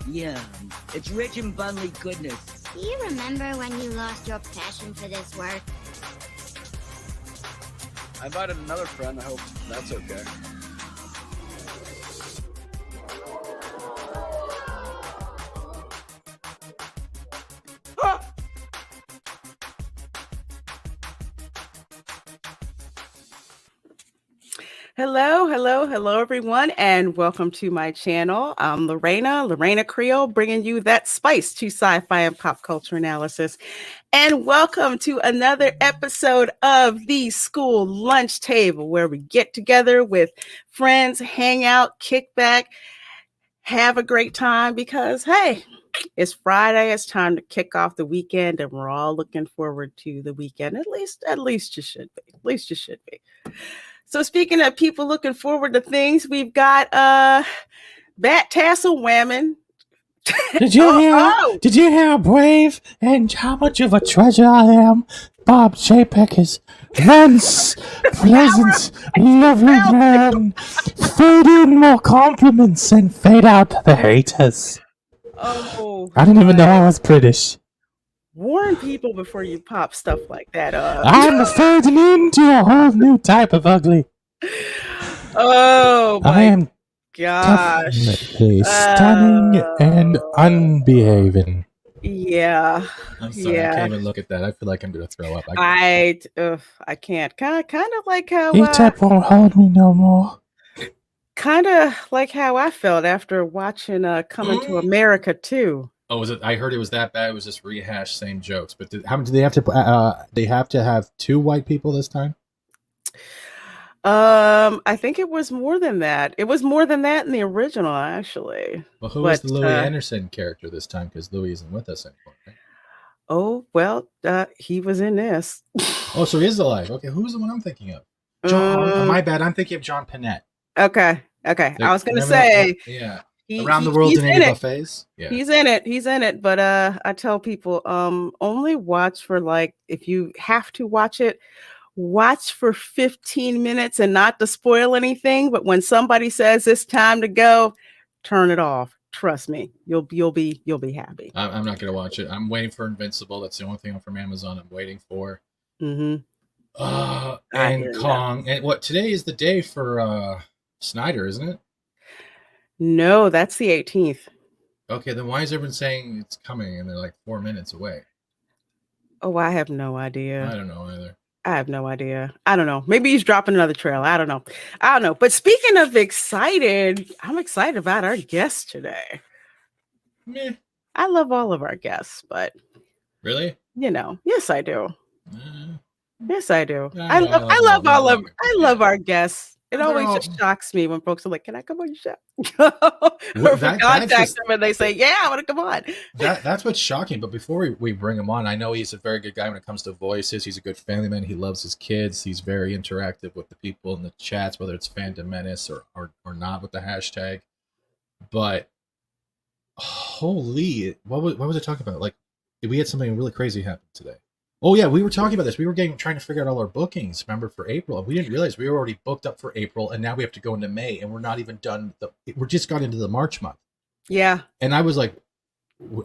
Yeah, it's rich in Bunley goodness. Do you remember when you lost your passion for this work? I invited another friend. I hope that's okay. Hello, everyone, and welcome to my channel. I'm Reina Creole, bringing you that spice to sci-fi and pop culture analysis. And welcome to another episode of the School Lunch Table, where we get together with friends, hang out, kick back, have a great time because, hey, it's Friday. It's time to kick off the weekend, and we're all looking forward to the weekend. At least you should be. At least you should be. So speaking of people looking forward to things, we've got Bat Tassel Whammon. Did you hear? Did you hear how brave and how much of a treasure I am? Bob Chapek is once pleasant, lovely man. Fade in more compliments and fade out the haters. Oh, I didn't even know I was British. Warn people before you pop stuff like that up. I'm fading into a whole new type of ugly. Oh I am gosh. definitely stunning and unbehaving. Yeah. I'm sorry, I can't even look at that. I feel like I'm gonna throw up. I can't. Kind of like how Etep won't hold me no more. kind of like how I felt after watching Coming to America too. Oh, was it? I heard it was that bad. It was just rehashed same jokes. But how do they have to? They have to have two white people this time. I think it was more than that. It was more than that in the original, actually. Well, who was the Louis Anderson character this time? Because Louis isn't with us anymore. Right? Oh well, he was in this. Oh, so he is alive. Okay, who's the one I'm thinking of? John. My bad. I'm thinking of John Panette. Okay. I was gonna say, yeah. Around the World in 80 Buffets. Yeah. He's in it. But I tell people, only watch for if you have to watch it, watch for 15 minutes and not to spoil anything. But when somebody says it's time to go, turn it off. Trust me, you'll be happy. I'm not gonna watch it. I'm waiting for Invincible. That's the only thing from Amazon I'm waiting for. Mm-hmm. And Kong. And what today is the day for Snyder, isn't it? No, that's the 18th. Okay, then why is everyone saying it's coming and they're like 4 minutes away? Oh, I have no idea. I don't know either. I have no idea. I don't know. Maybe he's dropping another trailer. I don't know. But speaking of excited, I'm excited about our guest today. Meh. I love all of our guests, but really, yes, I do. Yes, I do. Yeah, I love our guests. It always just shocks me when folks are like, "Can I come on your show?" Or contact them and they say, "Yeah, I want to come on." That's what's shocking. But before we bring him on, I know he's a very good guy when it comes to voices. He's a good family man. He loves his kids. He's very interactive with the people in the chats, whether it's Fandom Menace or not with the hashtag. But holy, what was I talking about? Like, we had something really crazy happen today. Oh yeah, we were talking about this. We were trying to figure out all our bookings, remember, for April. And we didn't realize we were already booked up for April, and now we have to go into May, and we're not even done. We're just got into the March month. Yeah. And I was like,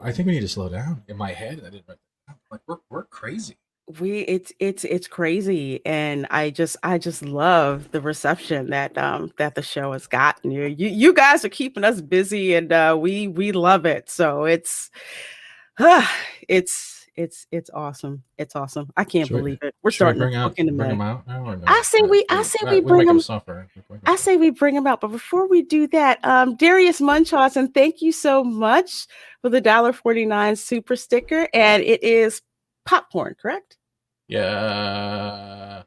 I think we need to slow down in my head. And I didn't write that down. Like we're crazy. It's crazy, and I just love the reception that the show has gotten. You guys are keeping us busy, and we love it. So it's awesome. It's awesome. I can't believe it. We're starting to book in the May. I say we bring them. I say we bring them out. But before we do that, Darius Munchausen, thank you so much for the $1.49 super sticker, and it is popcorn, correct? Yeah.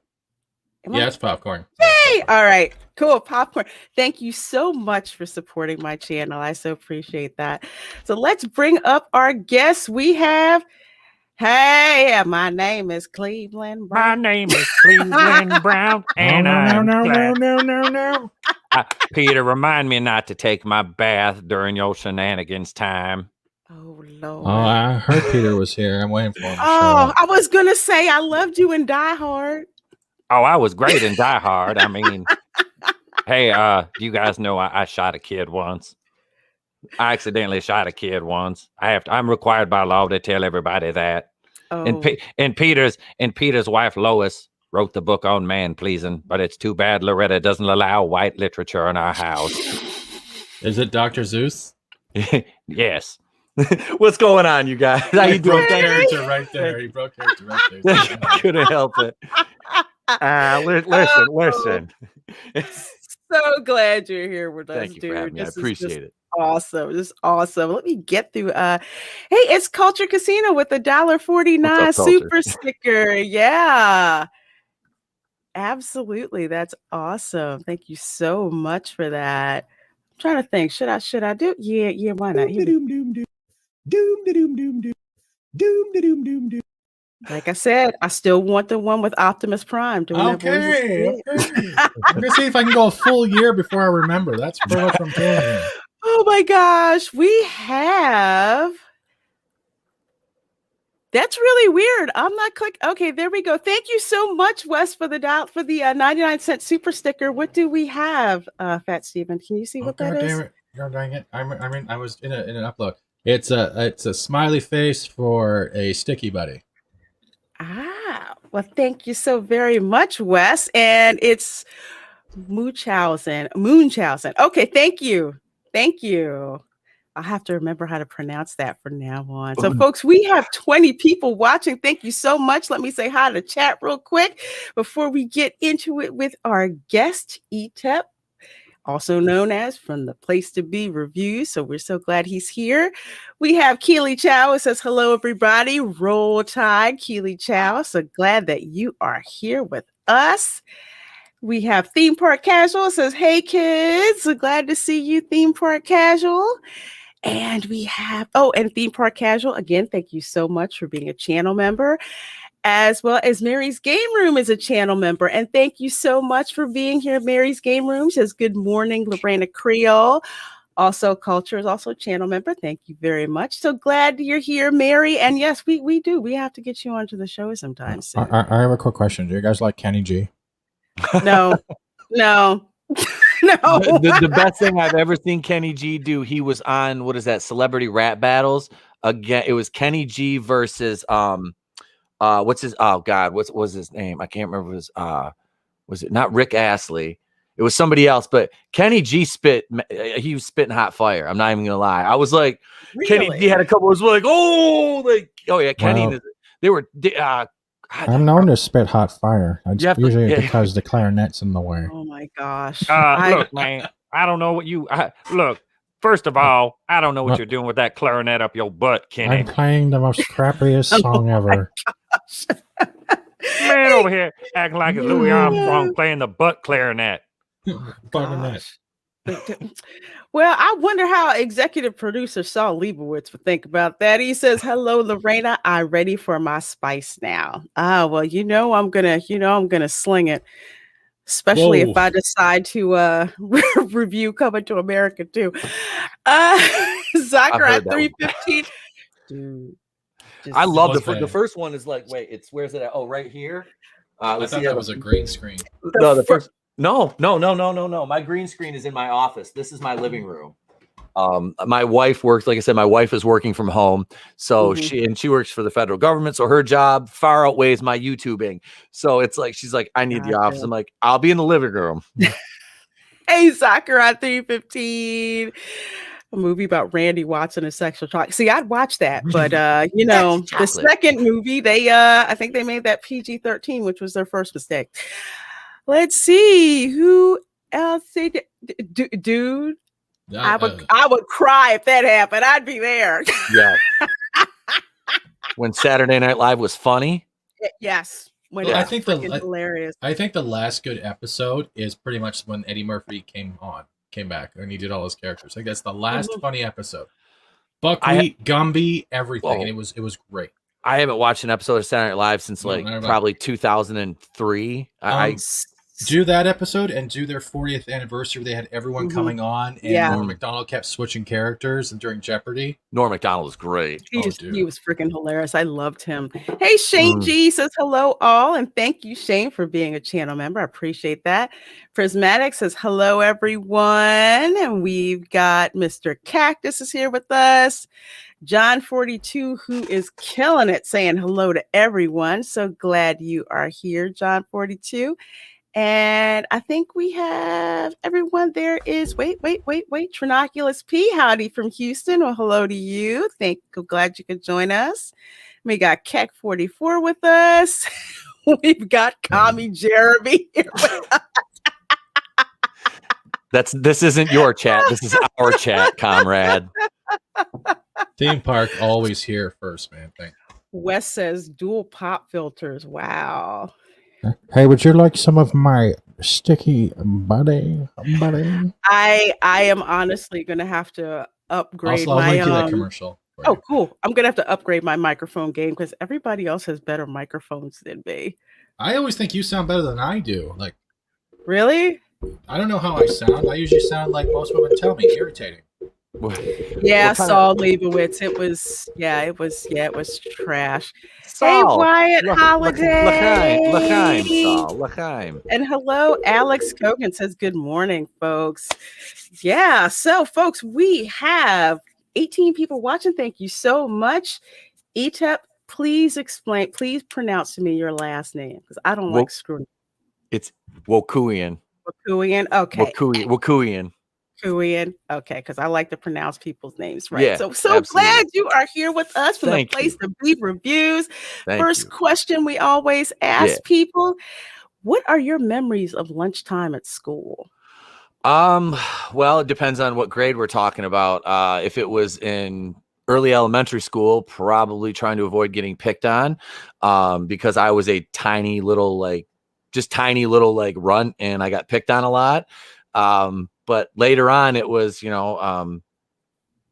It's popcorn. Yay! All right, cool. Popcorn. Thank you so much for supporting my channel. I so appreciate that. So let's bring up our guests. We have. Hey, my name is Cleveland Brown. My name is Cleveland Brown, and no. Peter, remind me not to take my bath during your shenanigans time. Oh, Lord. Oh, I heard Peter was here. I'm waiting for him. Oh, I was going to say I loved you in Die Hard. Oh, I was great in Die Hard. I mean, hey, you guys know I shot a kid once. I accidentally shot a kid once. I'm required by law to tell everybody that. Oh, And Peter's wife Lois wrote the book on man pleasing, but it's too bad Loretta doesn't allow white literature in our house. Is it Dr. Zeus? Yes. What's going on, you guys? How you doing? Character right there. He broke character right there. Couldn't help it. Listen. so glad you're here with us, Thank you dude. for having me. I appreciate it. Awesome. This is awesome. Let me get through. Hey, it's Culture Casino with the $1.49 super sticker. Yeah. Absolutely. That's awesome. Thank you so much for that. I'm trying to think. Should I do? Yeah, why not? Like I said, I still want the one with Optimus Prime. Okay. I'm gonna see if I can go a full year before I remember. That's pretty much what I'm doing here. Oh my gosh, we have. That's really weird. I'm not clicking. Okay, there we go. Thank you so much, Wes, for the 99-cent super sticker. What do we have, Fat Steven? Can you see what that is? Damn it. You're doing it. I was in an upload. It's a smiley face for a sticky buddy. Ah, well, thank you so very much, Wes. And it's Munchausen. Okay, thank you. I'll have to remember how to pronounce that from now on. So, folks, we have 20 people watching. Thank you so much. Let me say hi to chat real quick before we get into it with our guest, Etep, also known as From the Place to Be Reviews. So we're so glad he's here. We have Keely Chow. It says, hello, everybody. Roll Tide, Keely Chow. So glad that you are here with us. We have Theme Park Casual. It says, hey, kids. So glad to see you, Theme Park Casual. And we have, and Theme Park Casual. Again, thank you so much for being a channel member. As well as Mary's Game Room is a channel member. And thank you so much for being here, Mary's Game Room. Says, good morning, Reina Creole. Also, Culture is also a channel member. Thank you very much. So glad you're here, Mary. And yes, we do. We have to get you onto the show sometime soon. I have a quick question. Do you guys like Kenny G? No. No. The best thing I've ever seen Kenny G do, he was on, what is that, Celebrity Rap Battles. Again, it was Kenny G versus what's his what was his name? I can't remember. Was it not Rick Astley? It was somebody else, but Kenny G he was spitting hot fire. I'm not even gonna lie. I was like, really? Kenny G had a couple was like, Kenny, well, they were I'm known to spit hot fire. Usually because the clarinet's in the way. Oh my gosh. Look, man, I don't know what you look. First of all, I don't know what you're doing with that clarinet up your butt, Kenny. I'm playing the most crappiest song ever. Man over here acting like it's Louis Armstrong playing the butt clarinet. Well, I wonder how executive producer Saul Leibowitz would think about that. He says, hello, Lorena. I'm ready for my spice now. Well, I'm gonna sling it. Especially if I decide to review Coming to America too. Zachary 315. Dude. I love the first one is like, wait, where's it at? Oh, right here. I thought that was a green screen. No, the first. No. My green screen is in my office. This is my living room. My wife works, like I said, my wife is working from home. So she works for the federal government. So her job far outweighs my YouTubing. So it's like, she's like, I need the office. I'm like, I'll be in the living room. Hey, Zachary 315. A movie about Randy Watson and sexual talk. See, I'd watch that, but the second movie, I think they made that PG-13, which was their first mistake. Let's see who else. Dude, I would cry if that happened. I'd be there. Yeah. When Saturday Night Live was funny. Yes. I think hilarious. I think the last good episode is pretty much when Eddie Murphy came back and he did all his characters. I think that's the last funny episode. Buckwheat, Gumby, everything. And it was great. I haven't watched an episode of Saturday Night Live since probably 2003. do that episode and do their 40th anniversary. They had everyone coming on, and Norm Macdonald kept switching characters and during Jeopardy. Norm Macdonald was great. He was freaking hilarious. I loved him. Hey, Shane G says hello all, and thank you, Shane, for being a channel member. I appreciate that. Prismatic says hello, everyone. And we've got Mr. Cactus is here with us. John 42, who is killing it, saying hello to everyone. So glad you are here, John 42. And I think we have everyone. There is wait. Trinoculus P. Howdy from Houston. Well, hello to you. Glad you could join us. We got Keck 44 with us. We've got Kami Jeremy here with us. This isn't your chat. This is our chat, comrade. Theme park always here first, man. Thank you. Wes says dual pop filters. Wow. Hey, would you like some of my sticky buddy? I am honestly gonna have to upgrade I'll my link you that commercial. Oh, cool. I'm gonna have to upgrade my microphone game because everybody else has better microphones than me. I always think you sound better than I do. Like, really? I don't know how I sound. I usually sound like most women tell me, irritating. Yeah, Saul Leibowitz. It was trash. Saul, hey, Wyatt Holiday. L'chaim, Saul, L'chaim. And hello, Alex Kogan says good morning, folks. Yeah, so folks, we have 18 people watching. Thank you so much. Etep, please pronounce to me your last name because I don't like screwing. It's Wokuian. Wokuian. Okay. Wokuian. Wokuian. Okay, because I like to pronounce people's names right. Yeah, so absolutely. Glad you are here with us from the place to be reviews. First question we always ask people: what are your memories of lunchtime at school? Well, it depends on what grade we're talking about. If it was in early elementary school, probably trying to avoid getting picked on, because I was a tiny little runt and I got picked on a lot. But later on it was,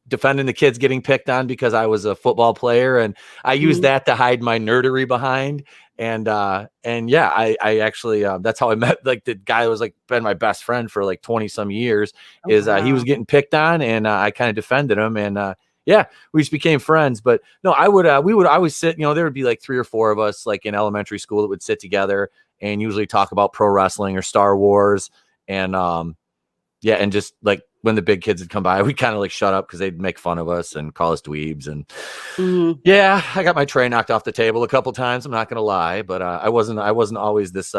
defending the kids getting picked on because I was a football player and I used that to hide my nerdery behind. And yeah, I actually, that's how I met like the guy who was like been my best friend for like 20 some years. He was getting picked on and I kind of defended him and, yeah, we just became friends. But no, we would always sit, there would be like 3 or 4 of us like in elementary school that would sit together and usually talk about pro wrestling or Star Wars. And, yeah. And just like when the big kids would come by, we'd kind of like shut up because they'd make fun of us and call us dweebs. And yeah, I got my tray knocked off the table a couple times. I'm not going to lie, but I wasn't always this,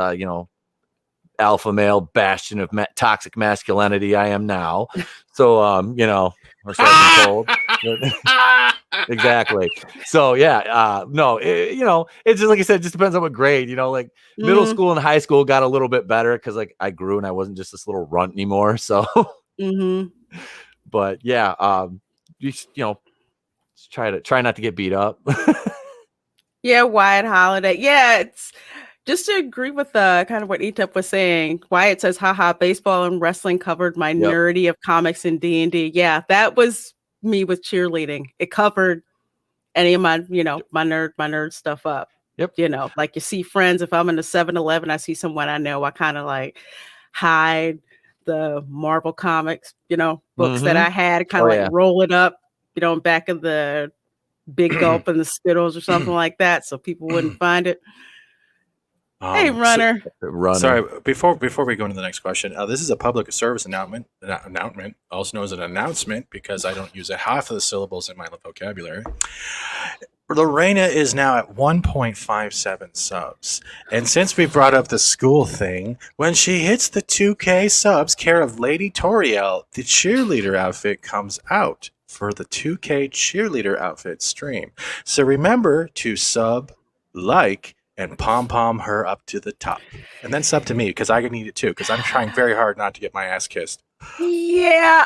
alpha male bastion of toxic masculinity I am now. So, or so I've been told. Exactly. So yeah, no, it's just like I said, it just depends on what grade, like middle school and high school got a little bit better because like I grew and I wasn't just this little runt anymore. So, but yeah, try not to get beat up. Yeah, Wyatt Holiday. Yeah, it's just to agree with kind of what Etep was saying. Wyatt says, haha, baseball and wrestling covered my nerdy of comics and D&D. Yeah, that was me with cheerleading. It covered any of my, my nerd stuff up. Yep. Like you see friends, if I'm in the 7-Eleven, I see someone I know, I kind of like hide the Marvel comics, books that I had, kind of roll it up, back of the Big Gulp and the Skittles or something like that. So people wouldn't find it. Hey, Runner. Sorry, before we go into the next question, this is a public service announcement, also known as an announcement because I don't use half of the syllables in my vocabulary. Lorena is now at 1.57 subs. And since we brought up the school thing, when she hits the 2K subs, care of Lady Toriel, the cheerleader outfit comes out for the 2K cheerleader outfit stream. So remember to sub, like, and pom-pom her up to the top. And then sub to me, because I need it too, because I'm trying very hard not to get my ass kissed. Yeah,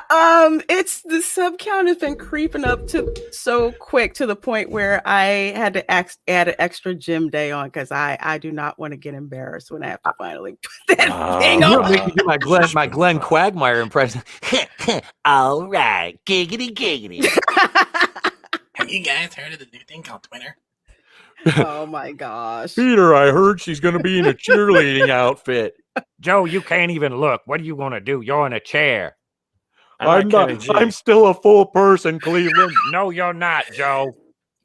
it's the sub count has been creeping up to so quick to the point where I had to add an extra gym day on because I do not want to get embarrassed when I have to finally put that thing on. Make me do my Glenn Quagmire impression. All right, giggity. Have you guys heard of the new thing called Twitter? Oh my gosh. Peter, I heard she's going to be in a cheerleading outfit. Joe, you can't even look. What are you going to do? You're in a chair. I'm still a full person, Cleveland. No, you're not, Joe.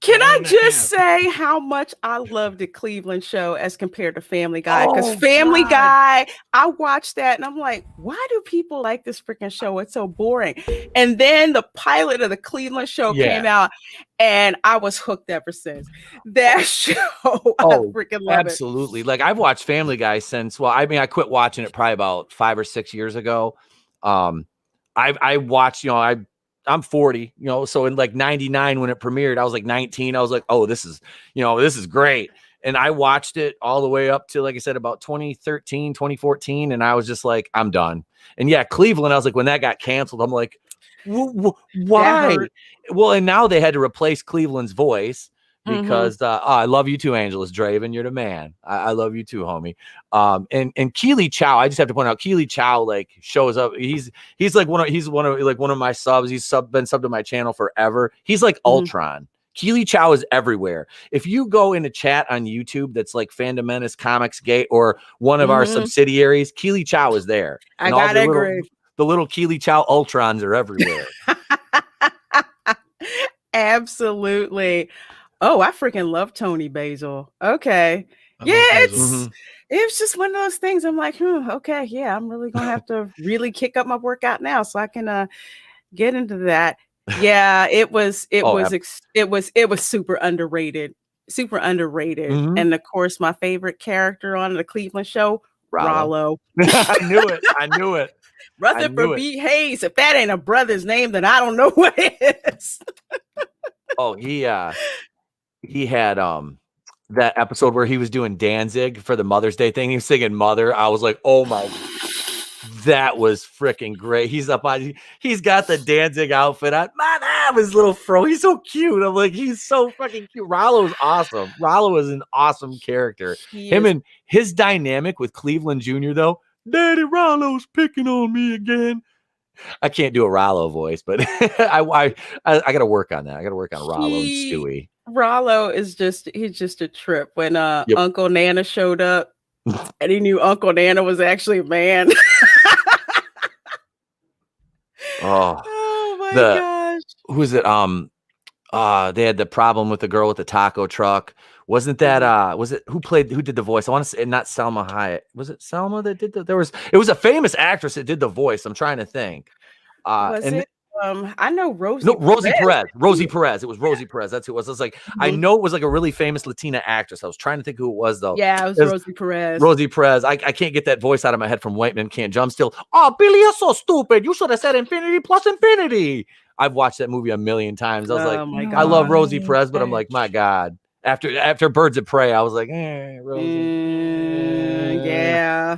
Can I just say how much I love the Cleveland show as compared to Family Guy? Because Family Guy, I watched that and I'm like, why do people like this freaking show? It's so boring. And then the pilot of the Cleveland show came out and I was hooked ever since. That show, I freaking love it. Absolutely. Like I've watched Family Guy since, well, I mean, I quit watching it probably about 5 or 6 years ago. I watched, I'm 40, so in like 99 when it premiered, I was like 19. I was like, oh, this is great. And I watched it all the way up to, like I said, about 2013, 2014. And I was just like, I'm done. And yeah, Cleveland, I was like, when that got canceled, I'm like, why? Well, and now they had to replace Cleveland's voice because I love you too, Angelus Draven. You're the man. I love you too, homie. And Keely Chow, I just have to point out, Keely Chow like shows up. He's like one of my subs. He's been subbed to my channel forever. He's like Ultron. Keely Chow is everywhere. If you go into chat on YouTube, that's like Fandom Menace, Comics Gate, or one of our subsidiaries, Keely Chow is there. I gotta agree. The little Keely Chow Ultrons are everywhere. Absolutely. Oh, I freaking love Tony Basil. Okay. It was just one of those things. I'm like, okay, yeah, I'm really gonna have to really kick up my workout now so I can get into that. Yeah, it was super underrated. And of course, my favorite character on the Cleveland show, Rollo. I knew it. Rutherford B. Hayes. If that ain't a brother's name, then I don't know what is. Oh, he had that episode where he was doing Danzig for the Mother's Day thing. He was singing Mother. I was like, oh my, that was freaking great. He's got the Danzig outfit on. Man, his little fro. He's so cute. I'm like, he's so fucking cute. Rollo's awesome. Rollo is an awesome character. And his dynamic with Cleveland Jr. though. Daddy Rollo's picking on me again. I can't do a Rollo voice, but I got to work on that. I got to work on Rollo and Stewie. Rollo is he's just a trip. When Uncle Nana showed up and he knew Uncle Nana was actually a man. Oh my gosh. Who's it? They had the problem with the girl with the taco truck. Wasn't that who did the voice? I want to say not Selma Hayek. Was it Selma that did it was a famous actress that did the voice. I'm trying to think. I know Rosie. No, Rosie Perez. Rosie Perez. It was Rosie Perez. That's who it was. I was like, I know it was like a really famous Latina actress. I was trying to think who it was though. Yeah, it was Rosie Perez. Rosie Perez. I can't get that voice out of my head from White Men Can't Jump Still. Oh, Billy, you're so stupid. You should have said infinity plus infinity. I've watched that movie a million times. I was like, I love Rosie Perez, but I'm like, my God. After Birds of Prey, I was like, Rosie. Yeah.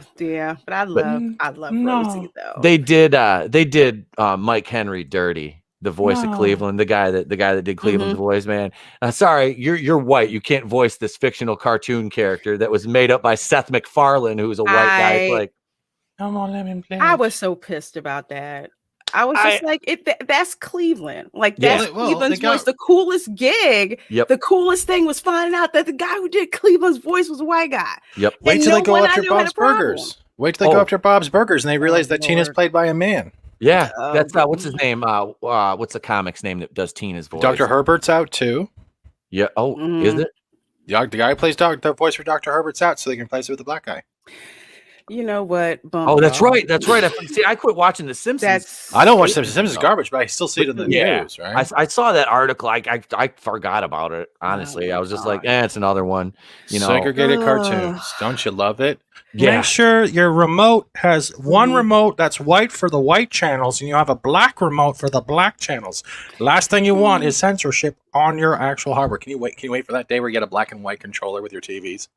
But I love Rosie though. They did Mike Henry dirty, the voice of Cleveland, the guy that did Cleveland's voice, man. Sorry, you're white. You can't voice this fictional cartoon character that was made up by Seth MacFarlane, who's a white guy. Like, come on, let me play. I was so pissed about that. I was just that's Cleveland. Like, that's Cleveland's voice. The coolest gig, the coolest thing was finding out that the guy who did Cleveland's voice was a white guy. Yep. Wait till they go after Bob's Burgers. Wait till they go after Bob's Burgers and they realize that Tina's played by a man. Yeah. That's what's his name? What's the comic's name that does Tina's voice? Dr. Herbert's out too. Yeah. Oh, is it? The guy who plays the voice for Dr. Herbert's out so they can replace it with the black guy. You know what? That's right. I quit watching The Simpsons. I don't watch Simpsons. Simpsons is garbage, but I still see it in the news, right? I saw that article. I forgot about it. Honestly, I was just like, it's another one. Segregated cartoons. Don't you love it? Yeah. Make sure your remote has one remote that's white for the white channels, and you have a black remote for the black channels. Last thing you want is censorship on your actual hardware. Can you wait for that day where you get a black and white controller with your TVs?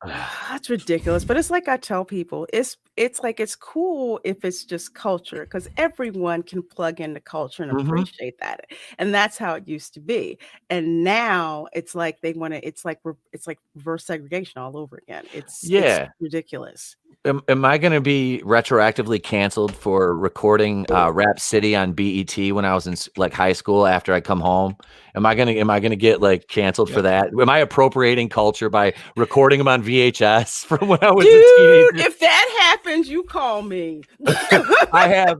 That's ridiculous. But it's like I tell people, it's like it's cool if it's just culture, because everyone can plug into culture and appreciate that. And that's how it used to be. And now it's like they want to. It's like reverse segregation all over again. It's ridiculous. Am I going to be retroactively canceled for recording Rap City on BET when I was in like high school after I come home? Am I gonna get like canceled for that? Am I appropriating culture by recording them on VHS from when I was a teenager? If that happens, you call me. I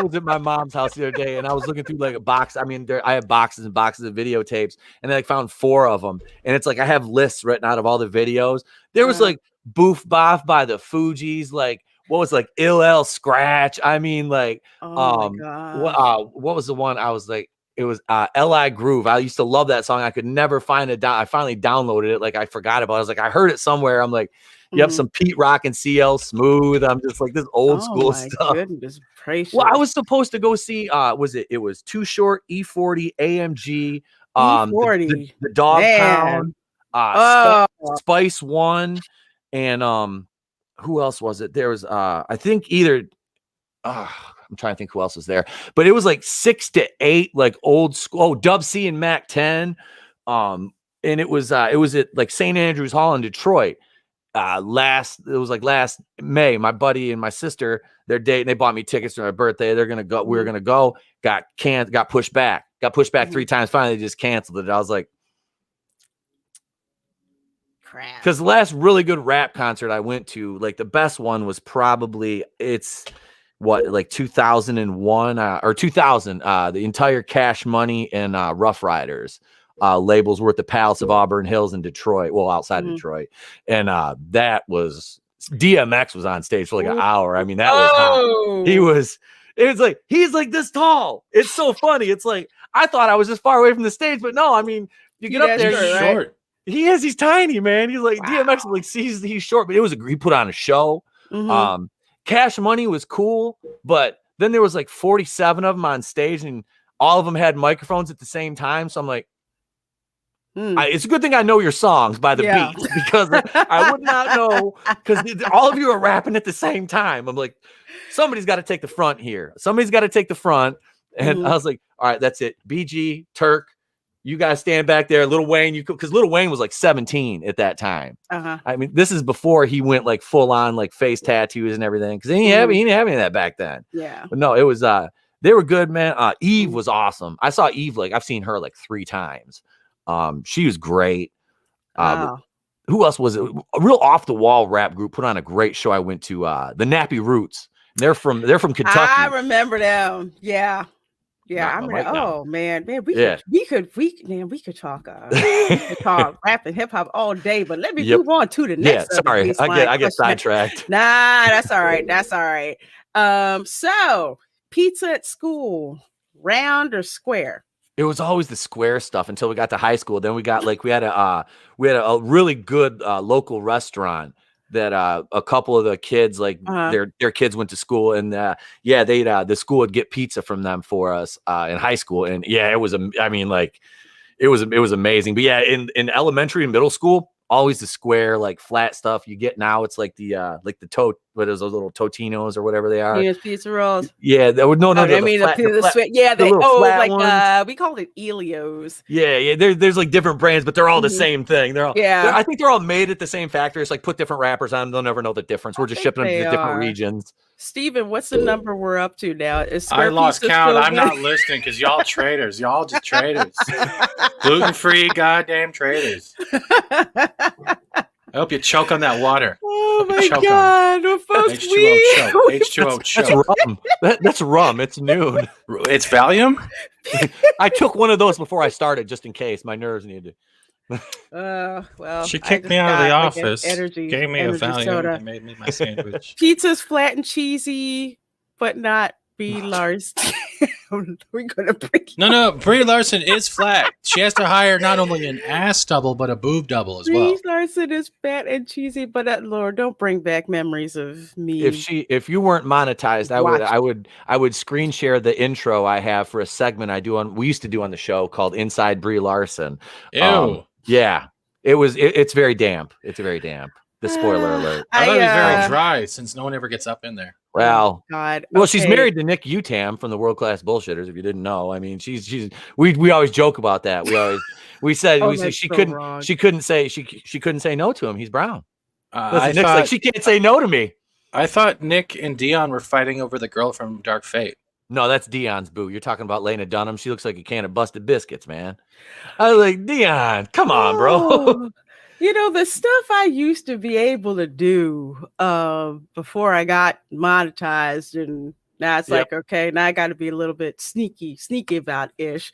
was at my mom's house the other day and I was looking through like a box. I mean, I have boxes and boxes of videotapes, and I found 4 of them. And it's like I have lists written out of all the videos. There was like Boof Boff by the Fugees, like what was like LL Scratch. I mean, like what was the one I was like, it was L.I. Groove. I used to love that song. I could never find it. I finally downloaded it. Like I forgot about it. I was like, I heard it somewhere. I'm like, you have some Pete Rock and CL Smooth. I'm just like this old school stuff. Goodness gracious. Well, I was supposed to go see it was Too Short, E40, AMG, E40, the Dog Pound, Spice One, and who else was it? There was I think either I'm trying to think who else was there, but it was like 6 to 8 like old school. Oh, Dub C and Mac 10, and it was at like St. Andrews Hall in Detroit. Last May. My buddy and my sister, they're dating. They bought me tickets for my birthday. They're gonna go. We were gonna go. Got pushed back. 3 times. Finally, they just canceled it. I was like, crap. Because the last really good rap concert I went to, like the best one was probably like 2001 or 2000. The entire Cash Money and Rough Riders labels were at the Palace of Auburn Hills in Detroit. Well, outside of Detroit, and that was DMX was on stage for like an hour. I mean, that was hot. It was like he's like this tall. It's so funny. It's like I thought I was just far away from the stage, but no. I mean, you get up there, he's short. He's tiny, man. He's like DMX. Like he's short, but he put on a show. Cash Money was cool, but then there was like 47 of them on stage, and all of them had microphones at the same time. So I'm like, it's a good thing I know your songs by the beats, because I would not know, because all of you are rapping at the same time. I'm like, somebody's got to take the front here. Somebody's got to take the front. And I was like, all right, that's it. BG, Turk, you guys stand back there. Lil Wayne, because Lil Wayne was like 17 at that time. I mean, this is before he went like full on like face tattoos and everything, because he didn't have any of that back then. But no, it was they were good, man. Eve was awesome. I saw Eve, like I've seen her like 3 times. She was great. Who else was it? A real off the wall rap group put on a great show. I went to the Nappy Roots. They're from Kentucky. I remember them. Yeah. I remember. Oh man, we could talk rap and hip hop all day, but let me move on to the next. Sorry, I get sidetracked. Nah, that's all right. That's all right. So pizza at school, round or square? It was always the square stuff until we got to high school. Then we got like we had a really good local restaurant that a couple of the kids, like their kids went to school, and the school would get pizza from them for us in high school. And it was it was amazing. But in elementary and middle school, always the square, like flat stuff you get now. It's like the what is those little Totinos or whatever they are? Pizza rolls. Yeah, that would we call it Elio's. There's like different brands, but they're all the same thing. They're all I think they're all made at the same factory. It's like put different wrappers on them. They'll never know the difference. We're just shipping them to different regions. Steven, what's the number we're up to now? I lost count. I'm not listening because y'all traitors. Y'all just traitors. Gluten-free goddamn traitors. I hope you choke on that water. Oh my God. Well, folks, H2O choke. That's rum. That's rum. It's noon. It's Valium? I took one of those before I started just in case my nerves needed well, she kicked me out of the office, gave me a Valium, soda. And made me my sandwich. Pizza's flat and cheesy, but not Brie Larson. We're gonna bring no. Brie Larson is flat. She has to hire not only an ass double but a boob double as well. Brie Larson is fat and cheesy, but Lord, don't bring back memories of me. If you weren't monetized, I would screen share the intro I have for a segment we used to do on the show called Inside Brie Larson. Ew. It's very damp. It's very damp. The spoiler alert. I thought it was very dry since no one ever gets up in there. Well, God. Well, she's married to Nick Utam from the World Class Bullshitters. If you didn't know, I mean, we always joke about that. We said she couldn't say no to him. He's brown. I Nick's thought like, she can't say no to me. I thought Nick and Dion were fighting over the girl from Dark Fate. No, that's Dion's boo. You're talking about Lena Dunham. She looks like a can of busted biscuits, man. I was like, Dion, come on, bro. Oh, you know, the stuff I used to be able to do before I got monetized, and now it's like, okay, now I got to be a little bit sneaky about ish.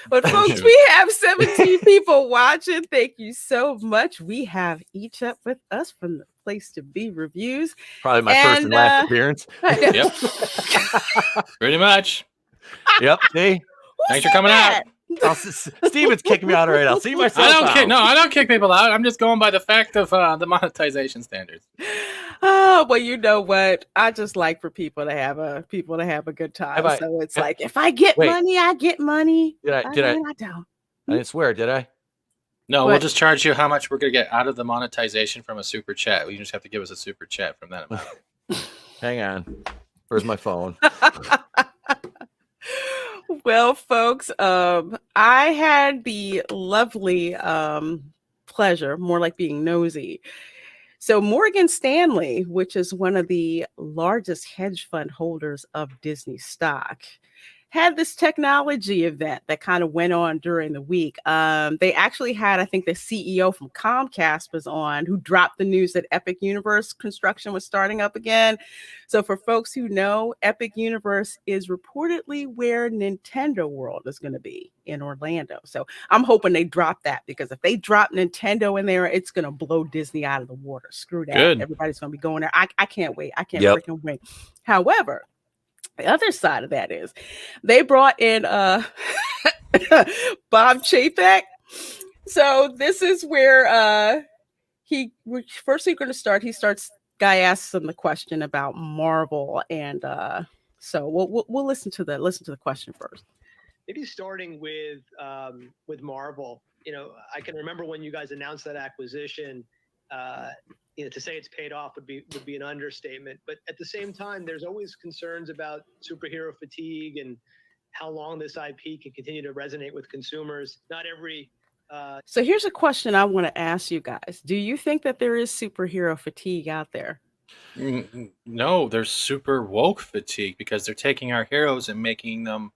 But folks, we have 17 people watching. Thank you so much. We have Etep with us from the Place to Be Reviews. Probably my first and last appearance. Yep. Pretty much. Yep. See? Thanks for coming out. Steven's kicking me out already. I'll see myself. I don't kick people out. I'm just going by the fact of the monetization standards. Oh, well, you know what? I just like for people to have a good time. So it's like, if I get money, I get money. I don't. I didn't swear, did I? No, we'll just charge you how much we're going to get out of the monetization from a super chat. You just have to give us a super chat from that amount. Hang on. Where's my phone? Well, folks, I had the lovely pleasure, more like being nosy. So Morgan Stanley, which is one of the largest hedge fund holders of Disney stock, had this technology event that kind of went on during the week. They actually had, I think the CEO from Comcast was on, who dropped the news that Epic Universe construction was starting up again. So for folks who know, Epic Universe is reportedly where Nintendo World is going to be in Orlando. So I'm hoping they drop that, because if they drop Nintendo in there, it's going to blow Disney out of the water. Screw that. Good. Everybody's going to be going there. I can't wait. I can't freaking wait. However, the other side of that is they brought in Bob Chapek. So this is where first he's going to start. Guy asks him the question about Marvel, and so we'll listen to the question first. Maybe starting with Marvel. You know, I can remember when you guys announced that acquisition. To say it's paid off would be an understatement. But at the same time, there's always concerns about superhero fatigue and how long this IP can continue to resonate with consumers. Not every. So here's a question I want to ask you guys. Do you think that there is superhero fatigue out there? No, there's super woke fatigue, because they're taking our heroes and making them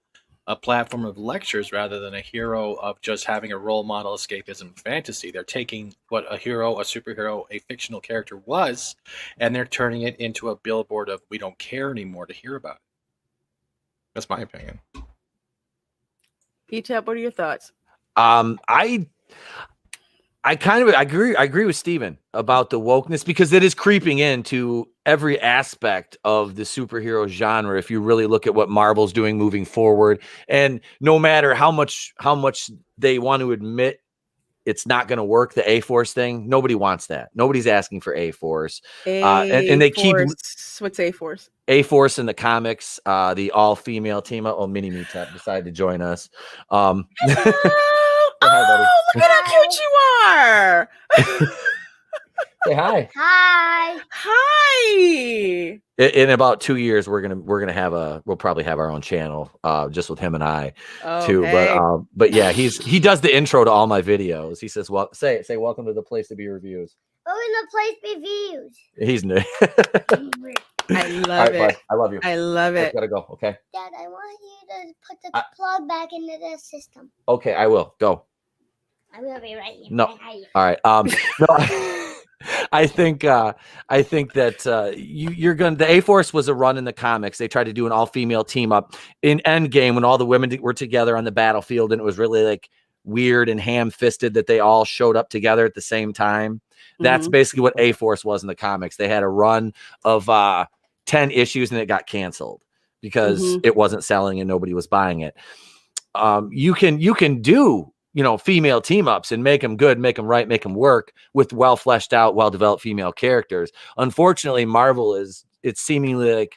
a platform of lectures rather than a hero of just having a role model escapism fantasy. They're taking what a hero, a superhero, a fictional character was, and they're turning it into a billboard of we don't care anymore to hear about it. That's my opinion. Etep, what are your thoughts? I kind of agree with Steven about the wokeness, because it is creeping into every aspect of the superhero genre. If you really look at what Marvel's doing moving forward, and no matter how much they want to admit it's not going to work, the A-Force thing, nobody wants that. Nobody's asking for A-Force. And they keep what's A-Force? A-Force in the comics, the all-female team. Oh, Mini Me decided to join us. Oh, look at how cute you are. Say hi. Hi. Hi. In about 2 years, we'll probably have our own channel, just with him and I too. But yeah, he does the intro to all my videos. He says, "Well, say welcome to the Place to Be Reviews." Welcome to Place to Be Reviews. He's new. I love it. Bud, I love you. I love it. Gotta go. Okay. Dad, I want you to put the plug back into the system. Okay, I will go. I will be right here. No. All right. No. I think that you're going. The A-Force was a run in the comics. They tried to do an all-female team up in Endgame when all the women were together on the battlefield, and it was really like weird and ham-fisted that they all showed up together at the same time. That's basically what A-Force was in the comics. They had a run of 10 issues, and it got canceled because it wasn't selling and nobody was buying it. You can do female team ups and make them good, make them right, make them work with well fleshed out, well developed female characters. Unfortunately, Marvel it's seemingly like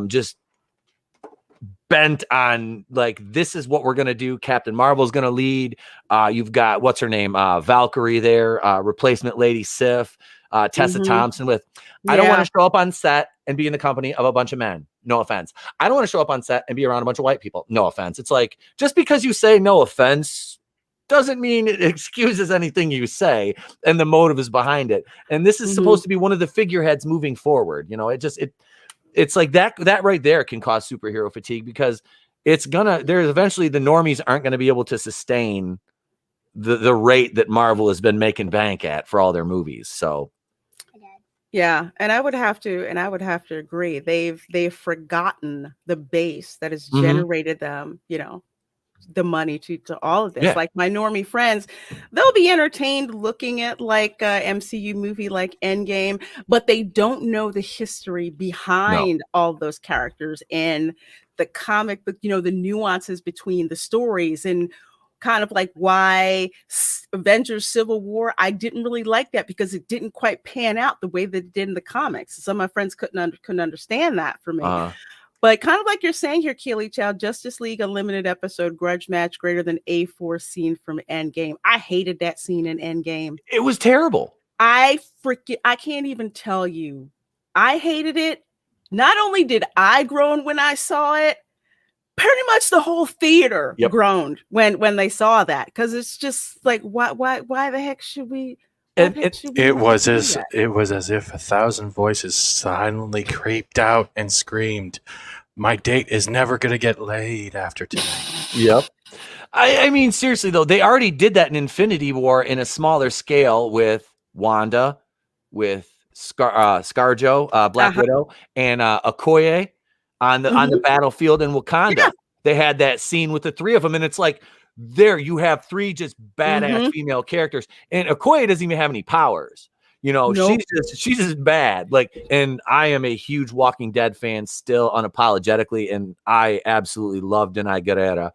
just bent on like, this is what we're going to do. Captain Marvel's going to lead. You've got, what's her name? Valkyrie there, replacement Lady Sif, Tessa Thompson with, I don't want to show up on set and be in the company of a bunch of men. No offense. I don't want to show up on set and be around a bunch of white people. No offense. It's like, just because you say no offense doesn't mean it excuses anything you say, and the motive is behind it. And this is supposed to be one of the figureheads moving forward. You know, it's like that right there can cause superhero fatigue, because there's eventually the normies aren't going to be able to sustain the rate that Marvel has been making bank at for all their movies. So yeah, and I would have to agree. They've forgotten the base that has generated them, you know, the money to all of this. Yeah. Like my normie friends, they'll be entertained looking at like a MCU movie like Endgame, but they don't know the history behind all those characters and the comic book, you know, the nuances between the stories, and kind of like why Avengers Civil War, I didn't really like that because it didn't quite pan out the way that it did in the comics. Some of my friends couldn't understand that for me. But kind of like you're saying here, Keely Chow, Justice League Unlimited episode grudge match greater than A4 scene from Endgame. I hated that scene in Endgame. It was terrible. I can't even tell you. I hated it. Not only did I groan when I saw it, pretty much the whole theater groaned when they saw that, because it's just like, why the heck should we? It was as if 1,000 voices silently creeped out and screamed, "My date is never gonna get laid after tonight." Yep. I mean, seriously though, they already did that in Infinity War in a smaller scale with Wanda, with ScarJo, Black Widow, and Okoye on the battlefield in Wakanda. Yeah. They had that scene with the three of them, and it's like, there you have three just badass female characters, and Okoye doesn't even have any powers. You know, she's just bad. Like, and I am a huge Walking Dead fan still, unapologetically, and I absolutely love Denai Guerrera.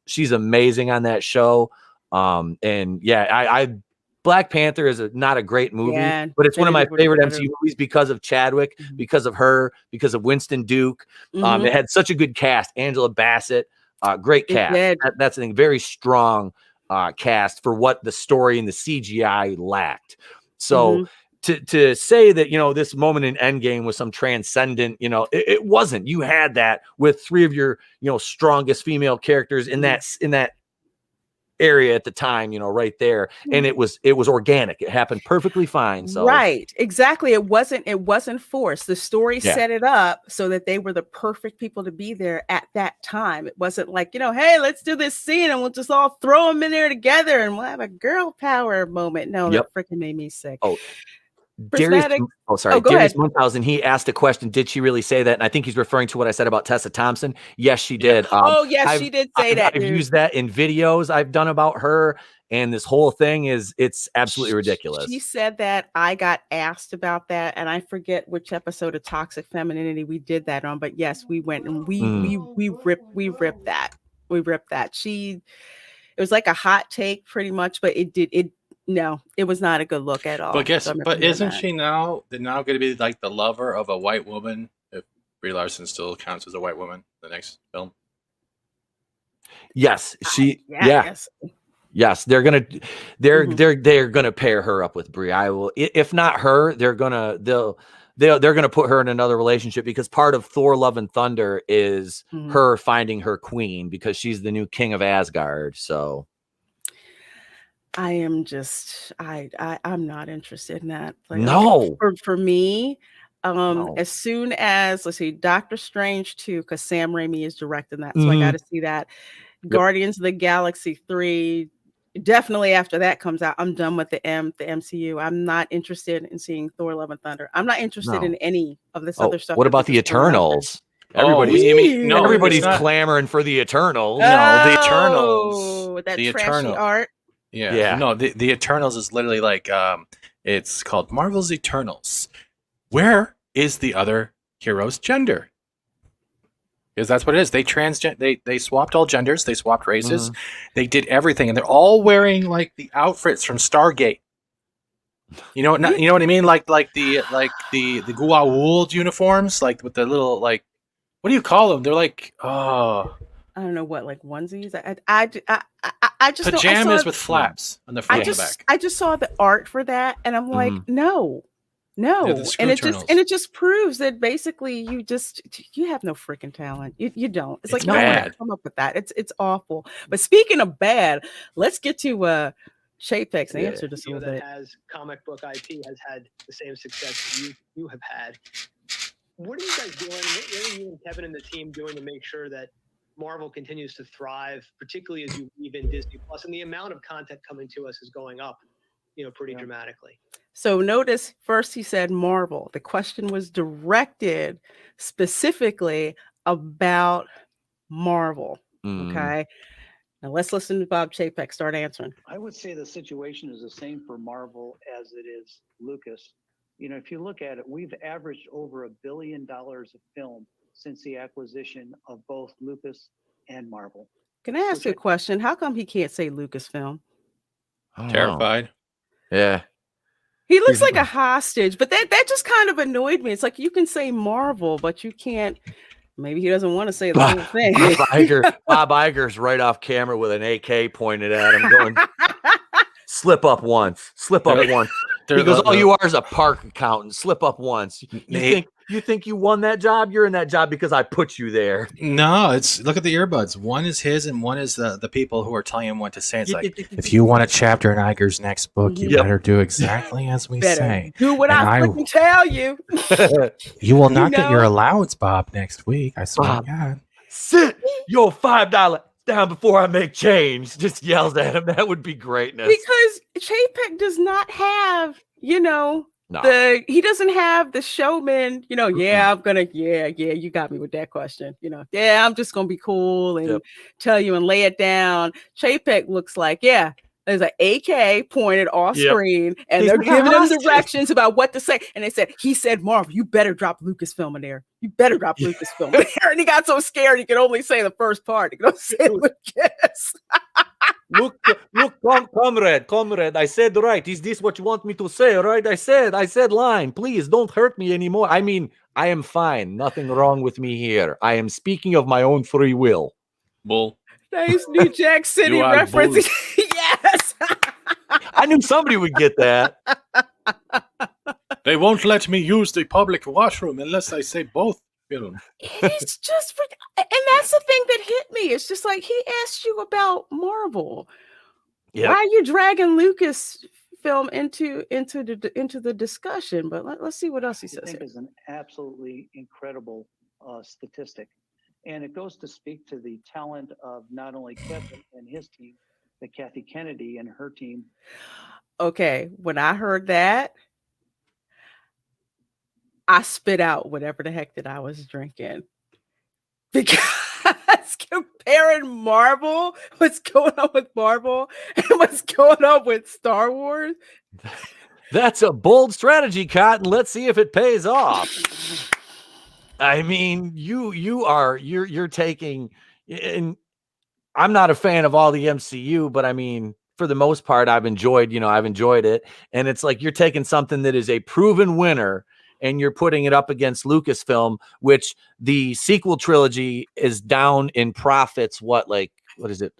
She's amazing on that show. And yeah, I Black Panther is not a great movie, but it's one of my favorite MCU movies because of Chadwick, because of her, because of Winston Duke. It had such a good cast. Angela Bassett, great cast. That's the thing. Very strong cast for what the story and the CGI lacked. So to say that, you know, this moment in Endgame was some transcendent, you know, it wasn't. You had that with three of your, you know, strongest female characters in that area at the time, you know, right there, and it was organic. It happened perfectly fine. So right, exactly. It wasn't forced. The story set it up so that they were the perfect people to be there at that time. It wasn't like, you know, hey, let's do this scene and we'll just all throw them in there together and we'll have a girl power moment. No, that freaking made me sick. Darius Munchausen, he asked a question, did she really say that? And I think he's referring to what I said about Tessa Thompson. Yes, she did. She did say that. I've used that in videos I've done about her, and this whole thing it's absolutely ridiculous. She said that. I got asked about that, and I forget which episode of Toxic Femininity we did that on, but yes, we went and we ripped that. We ripped that. It was like a hot take pretty much, but no, it was not a good look at all. But isn't she now going to be like the lover of a white woman, if Brie Larson still counts as a white woman in the next film? Yes, yes, they're gonna pair her up with Brie. I will, if not her, they're gonna put her in another relationship, because part of Thor: Love and Thunder is her finding her queen, because she's the new king of Asgard. So I'm not interested in that. Like, no, for me, as soon as, let's see, Doctor Strange 2, because Sam Raimi is directing that, so I got to see that. Guardians of the Galaxy 3, definitely after that comes out, I'm done with the MCU. I'm not interested in seeing Thor: Love and Thunder. I'm not interested in any of this other stuff. What about the Eternals? Everybody's clamoring for the Eternals. No, the Eternals. With that trashy art. Yeah. No, the Eternals is literally like, it's called Marvel's Eternals. Where is the other hero's gender? Because that's what it is. They swapped all genders. They swapped races. They did everything, and they're all wearing like the outfits from Stargate. You know what I mean? Like the Goa'uld uniforms, like with the little, like, what do you call them? They're like, I don't know what, like onesies. I just pajamas with flaps on the front and the back. I just saw the art for that, and I'm like, no, No, They're the screw turtles. it just proves that basically you have no freaking talent. You don't. It's like It's no one bad. can come up with that. It's awful. But speaking of bad, let's get to Chapek's answer just a little that bit. has comic book IP has had the same success that you have had. What are you guys doing? What are you and Kevin and the team doing to make sure that Marvel continues to thrive, particularly as you weave in Disney Plus, and the amount of content coming to us is going up, pretty dramatically. So notice first he said Marvel. The question was directed specifically about Marvel. Okay. Now let's listen to Bob Chapek start answering. I would say the situation is the same for Marvel as it is Lucas. If you look at it, we've averaged over $1 billion of film since the acquisition of both Lucas and Marvel. Can I ask you a question? How come he can't say Lucasfilm? Terrified. Yeah. He looks like a hostage, but that just kind of annoyed me. It's like you can say Marvel, but you can't. Maybe he doesn't want to say the whole thing. Bob Iger's right off camera with an AK pointed at him, going, "Slip up once, slip up once." He goes, "All you are is a park accountant. Slip up once. You think you won that job? You're in that job because I put you there." No, look at the earbuds. One is his, and one is the people who are telling him what to say. It's like, if you want a chapter in Iger's next book, you better do exactly as we say. Do what I fucking tell you. You will not get your allowance, Bob, next week. I swear to God. Sit your $5 down before I make change. Just yells at him. That would be greatness. Because Chapek does not have, he doesn't have the showman, you got me with that question. I'm just gonna be cool and tell you and lay it down. Chapek looks like, there's an AK pointed off screen, and they're giving him directions about what to say. And they said, he said, Marvel, you better drop Lucasfilm in there. You better drop Lucasfilm in there. And he got so scared he could only say the first part. He could say Lucas. Look, comrade, I said right. Is this what you want me to say? Right? I said line. Please don't hurt me anymore. I mean, I am fine. Nothing wrong with me here. I am speaking of my own free will. Bull. Nice New Jack City reference. Yes. I knew somebody would get that. They won't let me use the public washroom unless I say both. It's just, and that's the thing that hit me. It's just like he asked you about Marvel. Why are you dragging Lucasfilm into the discussion? But let's see what else he says. I think is an absolutely incredible statistic, and it goes to speak to the talent of not only Kevin and his team, but Kathy Kennedy and her team. Okay, when I heard that, I spit out whatever the heck that I was drinking, because comparing Marvel, what's going on with Marvel and what's going on with Star Wars. That's a bold strategy, Cotton. Let's see if it pays off. I mean, you're taking, and I'm not a fan of all the MCU, but I mean, for the most part, I've enjoyed it. And it's like you're taking something that is a proven winner and you're putting it up against Lucasfilm, which the sequel trilogy is down in profits. What is it?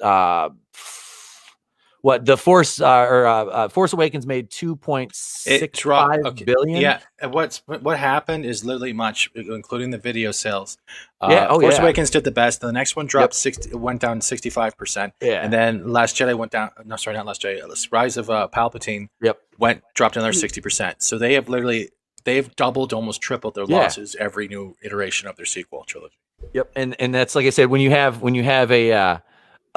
What the Force Awakens made $2.65 billion. Yeah, what happened is literally much, including the video sales. Force Awakens did the best. The next one dropped went down 65%. Yeah, and then Last Jedi went down. No, sorry, not Last Jedi. Rise of Palpatine. Dropped another 60%. So they've doubled, almost tripled their losses every new iteration of their sequel trilogy. Yep, and that's like I said, when you have a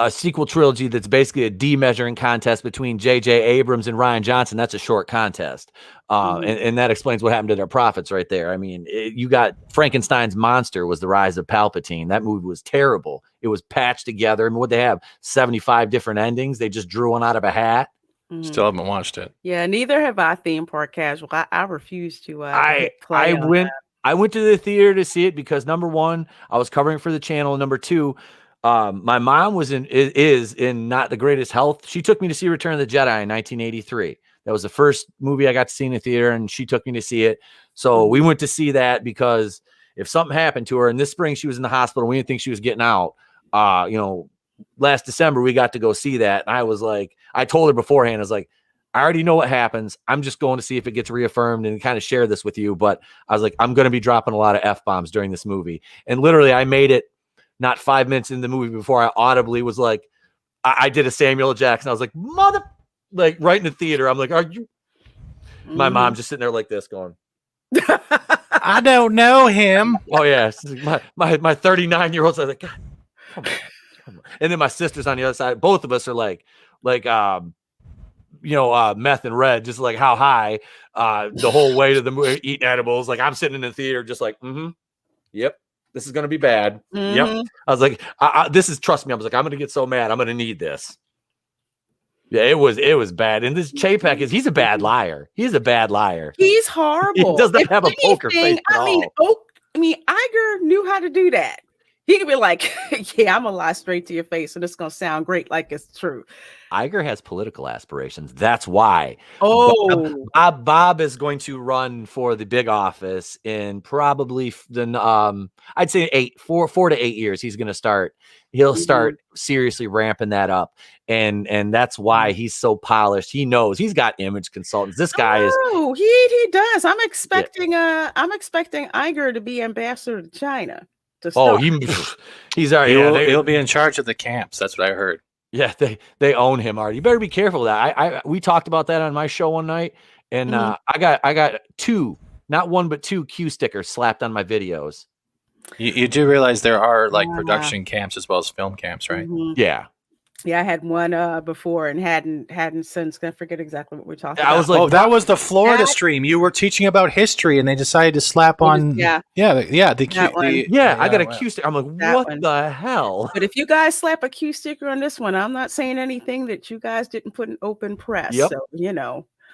sequel trilogy that's basically a demeasuring contest between J.J. Abrams and Rian Johnson, that's a short contest. And that explains what happened to their profits right there. I mean, you got Frankenstein's monster was the rise of Palpatine. That movie was terrible. It was patched together. I mean, what they have, 75 different endings. They just drew one out of a hat. Still haven't watched it. Yeah, neither have I. Theme Park Casual. I refuse to. I went to the theater to see it because number one, I was covering for the channel. Number two, my mom is in not the greatest health. She took me to see Return of the Jedi in 1983. That was the first movie I got to see in the theater, and she took me to see it. So we went to see that because if something happened to her, and this spring she was in the hospital, we didn't think she was getting out. Last December we got to go see that, and I was like, I told her beforehand, I was like, I already know what happens. I'm just going to see if it gets reaffirmed and kind of share this with you. But I was like, I'm going to be dropping a lot of F-bombs during this movie. And literally, I made it not 5 minutes in the movie before I audibly was like, I did a Samuel Jackson. I was like, mother, like right in the theater. I'm like, are you? My mom just sitting there like this going, I don't know him. oh, yeah. My 39-year-old. I was like, God, come on. And then my sister's on the other side. Both of us are like, meth and red, just like how high the whole way to the movie, eating edibles. Like I'm sitting in the theater, just like, yep, this is gonna be bad. Yep. I was like, trust me. I was like, I'm gonna get so mad. I'm gonna need this. Yeah, it was bad. And this Chapek he's a bad liar. He's a bad liar. He's horrible. He does not have a poker face at all. Iger knew how to do that. He could be like, yeah, I'm gonna lie straight to your face, and it's gonna sound great, like it's true. Iger has political aspirations. That's why. Oh, Bob is going to run for the big office in probably I'd say 4 to 8 years. He's going to start. He'll start seriously ramping that up, and that's why he's so polished. He knows he's got image consultants. This guy is. Oh, he does. I'm expecting Iger to be ambassador to China. He's already. He'll be in charge of the camps. That's what I heard. Yeah, they own him already. You better be careful of that. We talked about that on my show one night, and I got 2, not 1 but 2 Q stickers slapped on my videos. You do realize there are like production camps as well as film camps, right? Yeah. Yeah, I had one before and hadn't since. I forget exactly what we're talking about. I was like, that was the Florida stream. You were teaching about history, and they decided to slap on. I got a Q sticker. I'm like, what the hell? But if you guys slap a Q sticker on this one, I'm not saying anything that you guys didn't put in open press. Yep. So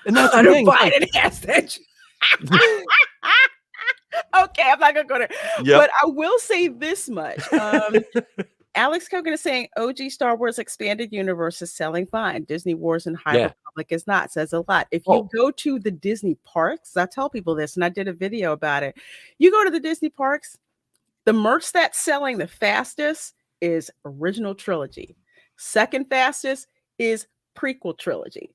and that's Hunter Biden has that. Okay, I'm not gonna go there. Yep. But I will say this much. Alex Kogan is saying OG Star Wars Expanded Universe is selling fine. Disney Wars and High Republic is not. Says a lot. If you go to the Disney parks, I tell people this, and I did a video about it. You go to the Disney parks, the merch that's selling the fastest is original trilogy. Second fastest is prequel trilogy.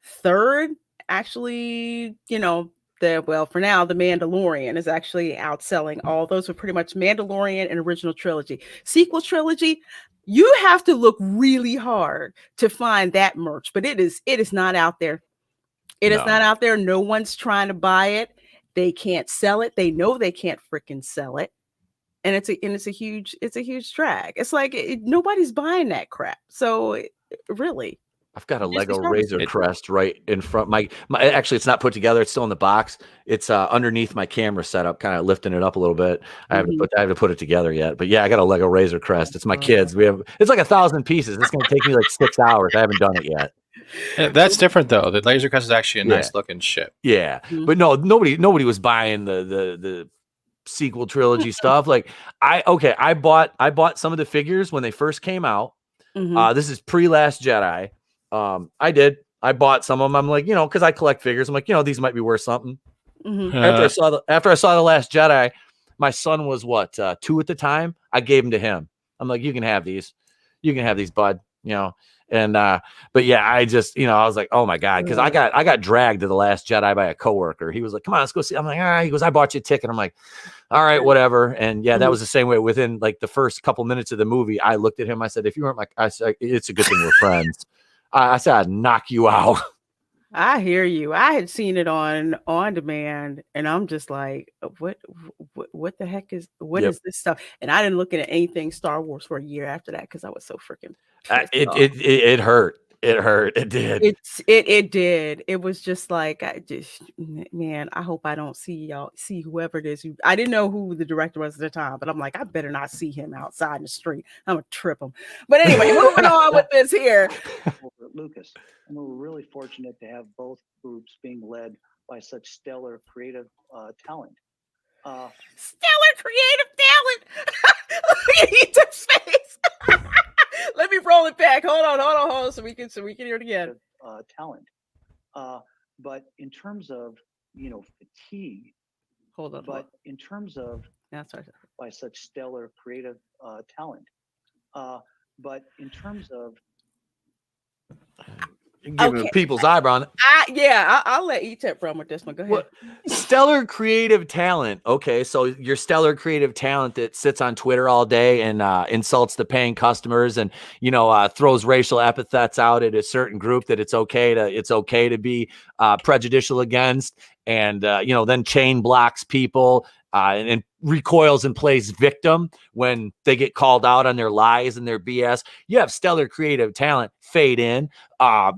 Third, actually, for now, The Mandalorian is actually outselling all those are pretty much Mandalorian and original trilogy. Sequel trilogy, you have to look really hard to find that merch, but it is not out there. It is not out there. No one's trying to buy it. They can't sell it. They know they can't freaking sell it. And it's a huge drag. It's like nobody's buying that crap. So really, I've got a Lego Razor Crest right in front. My actually, it's not put together. It's still in the box. It's underneath my camera setup, kind of lifting it up a little bit. I haven't put it together yet. But yeah, I got a Lego Razor Crest. It's my kids. It's like 1,000 pieces. It's going to take me like 6 hours. I haven't done it yet. Yeah, that's different though. The Laser Crest is actually a nice looking ship. Yeah, but no, nobody was buying the sequel trilogy stuff. Like I bought some of the figures when they first came out. This is pre-Last Jedi. I bought some of them. I'm like, because I collect figures. I'm like, these might be worth something. After I saw the Last Jedi, my son was 2 at the time. I gave them to him. I'm like, you can have these. You can have these, bud. And but yeah, I just I was like, oh my god, because I got dragged to the Last Jedi by a coworker. He was like, come on, let's go see. I'm like, he goes, I bought you a ticket. I'm like, all right, whatever. And yeah, that was the same way. Within like the first couple minutes of the movie, I looked at him. I said, if you weren't I said, it's a good thing we're friends. I said, I'd knock you out. I hear you. I had seen it on demand, and I'm just like, what the heck is is this stuff? And I didn't look at anything Star Wars for a year after that because I was so freaking. It hurt. It hurt. It did. It did. It was just like, I hope I don't see whoever it is. I didn't know who the director was at the time, but I'm like, I better not see him outside in the street. I'm gonna trip him. But anyway, moving on with this here. Lucas, and we're really fortunate to have both groups being led by such stellar creative talent. Stellar creative talent. Look at Etep's face. Let me roll it back. Hold on, so we can hear it again. Talent, but in terms of fatigue. Hold on. But in terms of by such stellar creative talent, but in terms of giving Okay. people's eyebrow. I'll let Etep run with this one. Go ahead. What stellar creative talent? Okay, so your stellar creative talent that sits on Twitter all day and insults the paying customers and throws racial epithets out at a certain group that it's okay to be prejudicial against, and then chain blocks people and recoils and plays victim when they get called out on their lies and their BS. You have stellar creative talent fade in. A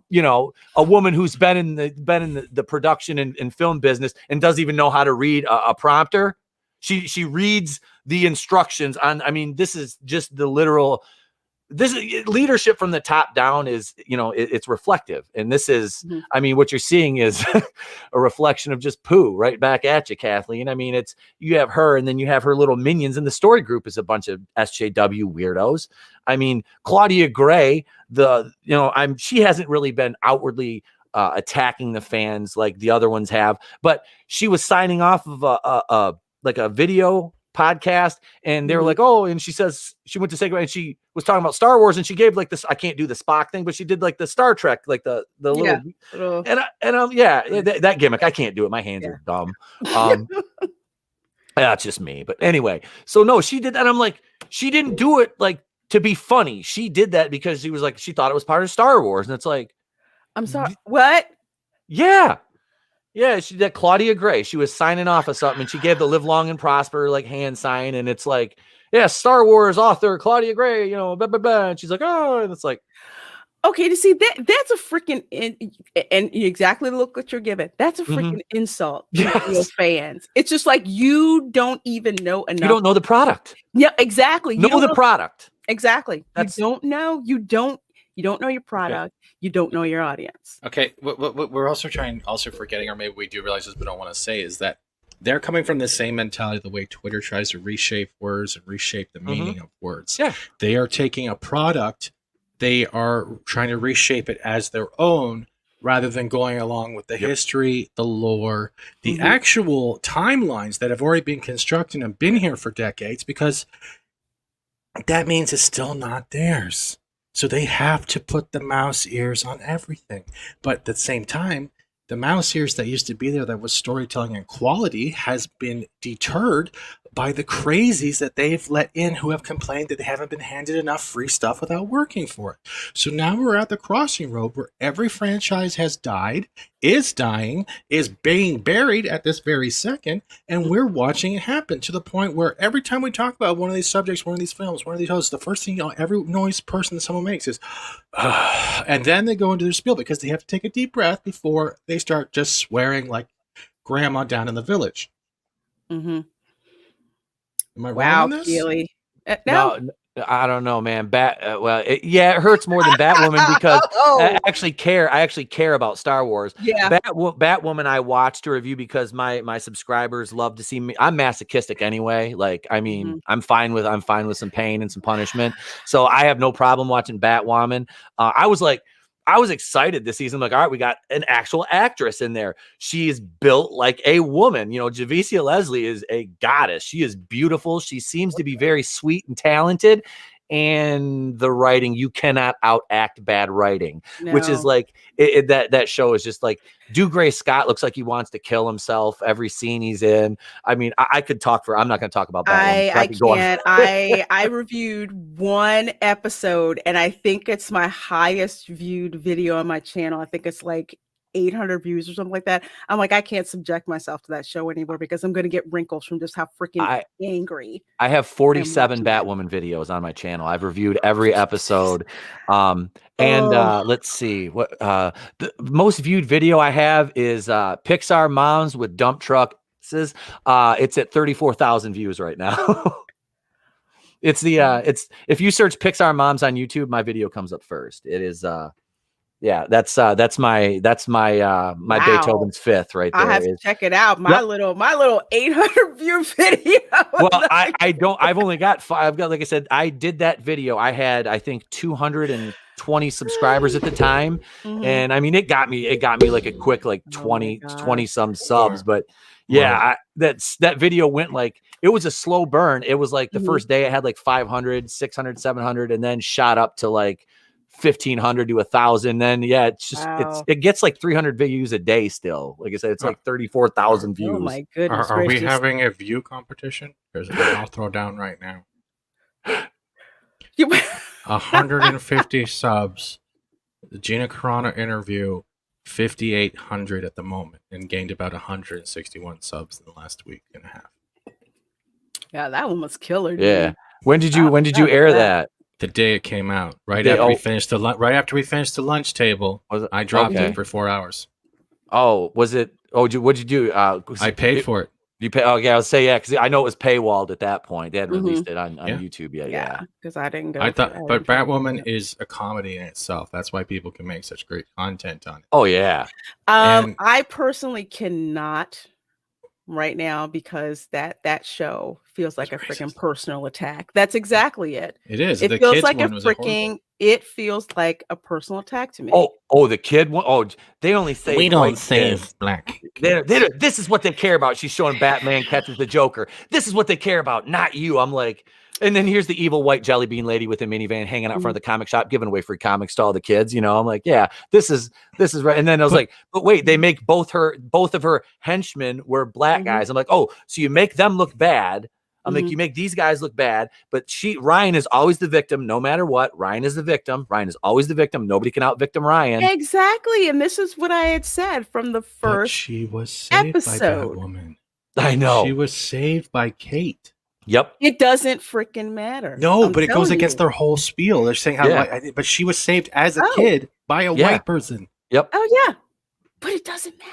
woman who's been in the production and film business and doesn't even know how to read a prompter. She reads the instructions on. I mean, this is just the literal. This is leadership from the top down is, it's reflective. And this is, I mean, what you're seeing is a reflection of just poo right back at you, Kathleen. I mean, you have her and then you have her little minions, and the story group is a bunch of SJW weirdos. I mean, Claudia Gray, she hasn't really been outwardly attacking the fans like the other ones have, but she was signing off of a video podcast, and they were like, oh, and she says she went to say goodbye, and she was talking about Star Wars, and she gave like this, I can't do the Spock thing, but she did like the Star Trek, like the little that gimmick. I can't do it. My hands are dumb. That's just me. But anyway, so no, she did that. I'm like, she didn't do it like to be funny. She did that because she was like, she thought it was part of Star Wars, and it's like, I'm sorry, what? Yeah. Yeah, that Claudia Gray, she was signing off of something, and she gave the live long and prosper like hand sign, and it's like, yeah, Star Wars author Claudia Gray, blah, blah, blah. And she's like, oh, and it's like, okay, to see that's a freaking and exactly the look that you're giving. That's a freaking insult to your fans. It's just like you don't even know enough. You don't know the product. Yeah, exactly. You know the product. Exactly. You don't know your product. You don't know your audience. Okay, what we're also forgetting, or maybe we do realize this but don't want to say, is that they're coming from the same mentality the way Twitter tries to reshape words and reshape the meaning of words. Yeah. They are taking a product, they are trying to reshape it as their own rather than going along with the history, the lore, the actual timelines that have already been constructed and been here for decades, because that means it's still not theirs. So they have to put the mouse ears on everything. But at the same time, the mouse ears that used to be there, that was storytelling and quality, has been deterred by the crazies that they've let in, who have complained that they haven't been handed enough free stuff without working for it. So now we're at the crossing road where every franchise has died, is dying, is being buried at this very second, and we're watching it happen to the point where every time we talk about one of these subjects, one of these films, one of these hosts, the first thing every noise person that someone makes is, and then they go into their spiel because they have to take a deep breath before they start just swearing like grandma down in the village. Am I wrong on this? Keely. No, I don't know, man. It hurts more than Batwoman because I actually care about Star Wars. Yeah. Batwoman, I watched a review because my subscribers love to see me. I'm masochistic anyway. Like, I mean, I'm fine with some pain and some punishment. So I have no problem watching Batwoman. I was excited this season. I'm like, all right, we got an actual actress in there. She is built like a woman. Javicia Leslie is a goddess. She is beautiful. She seems to be very sweet and talented. And the writing, you cannot outact bad writing, which is like that show is just like, Dougray Scott looks like he wants to kill himself every scene he's in. I mean, I could talk I'm not going to talk about that. I can't. I reviewed one episode, and I think it's my highest viewed video on my channel. I think it's like 800 views or something like that. I'm like, I can't subject myself to that show anymore because I'm going to get wrinkles from just how freaking angry. I have 47 Batwoman videos on my channel. I've reviewed every episode. Let's see what the most viewed video I have is Pixar moms with dump trucks. It's at 34,000 views right now. It's if you search Pixar moms on YouTube, my video comes up first. It is that's my Beethoven's Fifth right there. I have to check it out. My little 800 view video. Well, I've only got 5. I've got, like I said, I did that video. I had, I think, 220 subscribers at the time. And I mean, it got me like a quick, like 20 some subs, but that video went like, it was a slow burn. It was like the first day I had like 500, 600, 700, and then shot up to like 1,500 to 1,000. Then yeah, it's just Wow. it gets like 300 views a day still. Like I said, it's like 34,000 views. Oh my goodness Are we gracious. having a view competition? Because I'll throw down right now. You- 150 subs. The Gina Carano interview, 5,800 at the moment, and gained about 161 subs in the last week and a half. Yeah, that one was killer. Dude. Yeah. When did you air that? The day it came out, right They- after we oh. finished the after we finished the lunch table, Was it? I dropped Okay. it for 4 hours. Oh, was it? Oh, what'd you do? I paid for it. You pay? Oh, yeah. I'll say yeah, because I know it was paywalled at that point. They hadn't Mhm. released it on Yeah. YouTube yet. Yeah, Yeah. because I didn't go. I for thought, it. but didn't try to Batwoman do it. is a comedy in itself. That's why people can make such great content on it. Oh yeah. and- I personally cannot right now because that show feels like a freaking personal attack. That's exactly it. It is. It The feels kids like a one was horrible. freaking. It feels like a personal attack to me. Oh, the kid one. Oh, they only say We don't white save kids. black. This is what they care about. She's showing Batman catches the Joker. This is what they care about, not you. I'm like, and then here's the evil white jelly bean lady with a minivan hanging out in front of the comic shop, giving away free comics to all the kids. You know, I'm like, yeah, this is right. And then I was like, but wait, they make both of her henchmen were black guys. I'm like, oh, so you make them look bad. I'm like, you make these guys look bad, but Ryan is always the victim, no matter what. Ryan is the victim. Ryan is always the victim. Nobody can out victim Ryan. Exactly, and this is what I had said from the But first. she was saved episode. by Batwoman. I know. She was saved by Kate. Yep. It doesn't freaking matter. No, I'm but it goes telling against you. their whole spiel. They're saying how, Yeah. but she was saved as a Oh. kid by a Yeah. white person. Yep. Oh yeah, but it doesn't matter.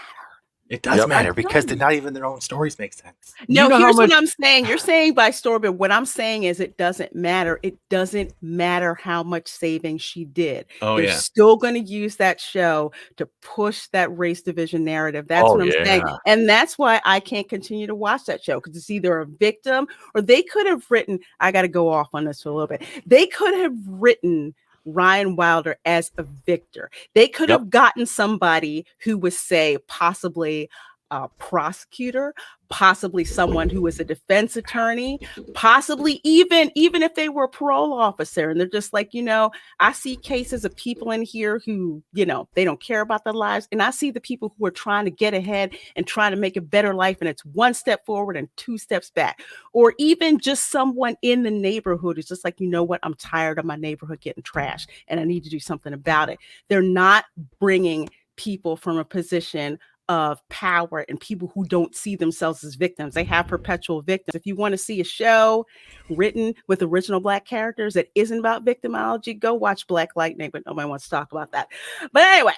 It does Yep. matter I'm because telling not even their own stories make sense. No, You know how here's what much- I'm saying. You're saying by story, but what I'm saying is it doesn't matter. It doesn't matter how much saving she did. Oh, They're yeah. still going to use that show to push that race division narrative. That's Oh, what I'm saying. yeah. And that's why I can't continue to watch that show because it's either a victim or they could have written, I got to go off on this for a little bit. They could have written Ryan Wilder as a victor. They could Yep. have gotten somebody who was, say, possibly a prosecutor, possibly someone who was a defense attorney, possibly even if they were a parole officer and they're just like, I see cases of people in here who, they don't care about their lives. And I see the people who are trying to get ahead and trying to make a better life. And it's one step forward and two steps back. Or even just someone in the neighborhood who's just like, you know what? I'm tired of my neighborhood getting trashed and I need to do something about it. They're not bringing people from a position of power and people who don't see themselves as victims. They have perpetual victims. If you want to see a show written with original black characters that isn't about victimology, go watch Black Lightning, but nobody wants to talk about that. But anyway.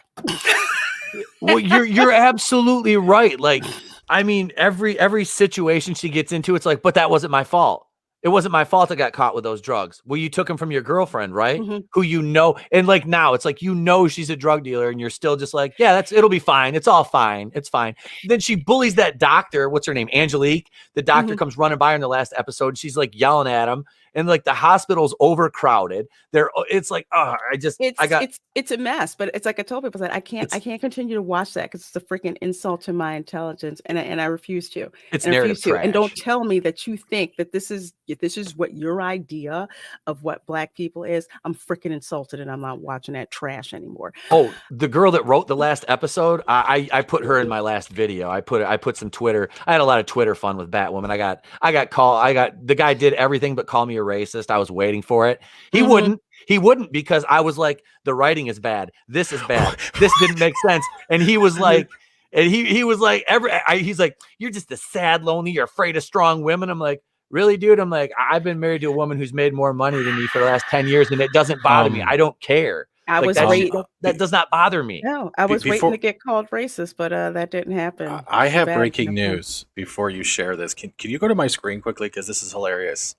Well, you're absolutely right. Like, I mean, every situation she gets into, it's like, but that wasn't my fault. It wasn't my fault I got caught with those drugs. Well, you took them from your girlfriend, right? Mhm. Who and like now it's like, she's a drug dealer and you're still just like, yeah, it'll be fine. It's all fine. It's fine. Then she bullies that doctor. What's her name? Angelique. The doctor comes running by her in the last episode. And she's like yelling at him. And like the hospital's overcrowded. It's like, It's a mess, but it's like I told people that I can't continue to watch that because it's a freaking insult to my intelligence, and I refuse to. It's and I narrative refuse to. And don't trash. tell me that you think that this is what your idea of what black people is. I'm freaking insulted, and I'm not watching that trash anymore. Oh, the girl that wrote the last episode, I put her in my last video. I put some Twitter. I had a lot of Twitter fun with Batwoman. The guy did everything but call me a racist. I was waiting for it. He wouldn't because I was like, the writing is bad. This is bad. This didn't make sense. And he was like, he's like, you're just a sad, lonely, you're afraid of strong women. I'm like, really, dude? I'm like, I've been married to a woman who's made more money than me for the last 10 years and it doesn't bother me. I don't care. That does not bother me. No, I was waiting to get called racist, but that didn't happen. I have breaking news before you share this. Can you go to my screen quickly? Because this is hilarious.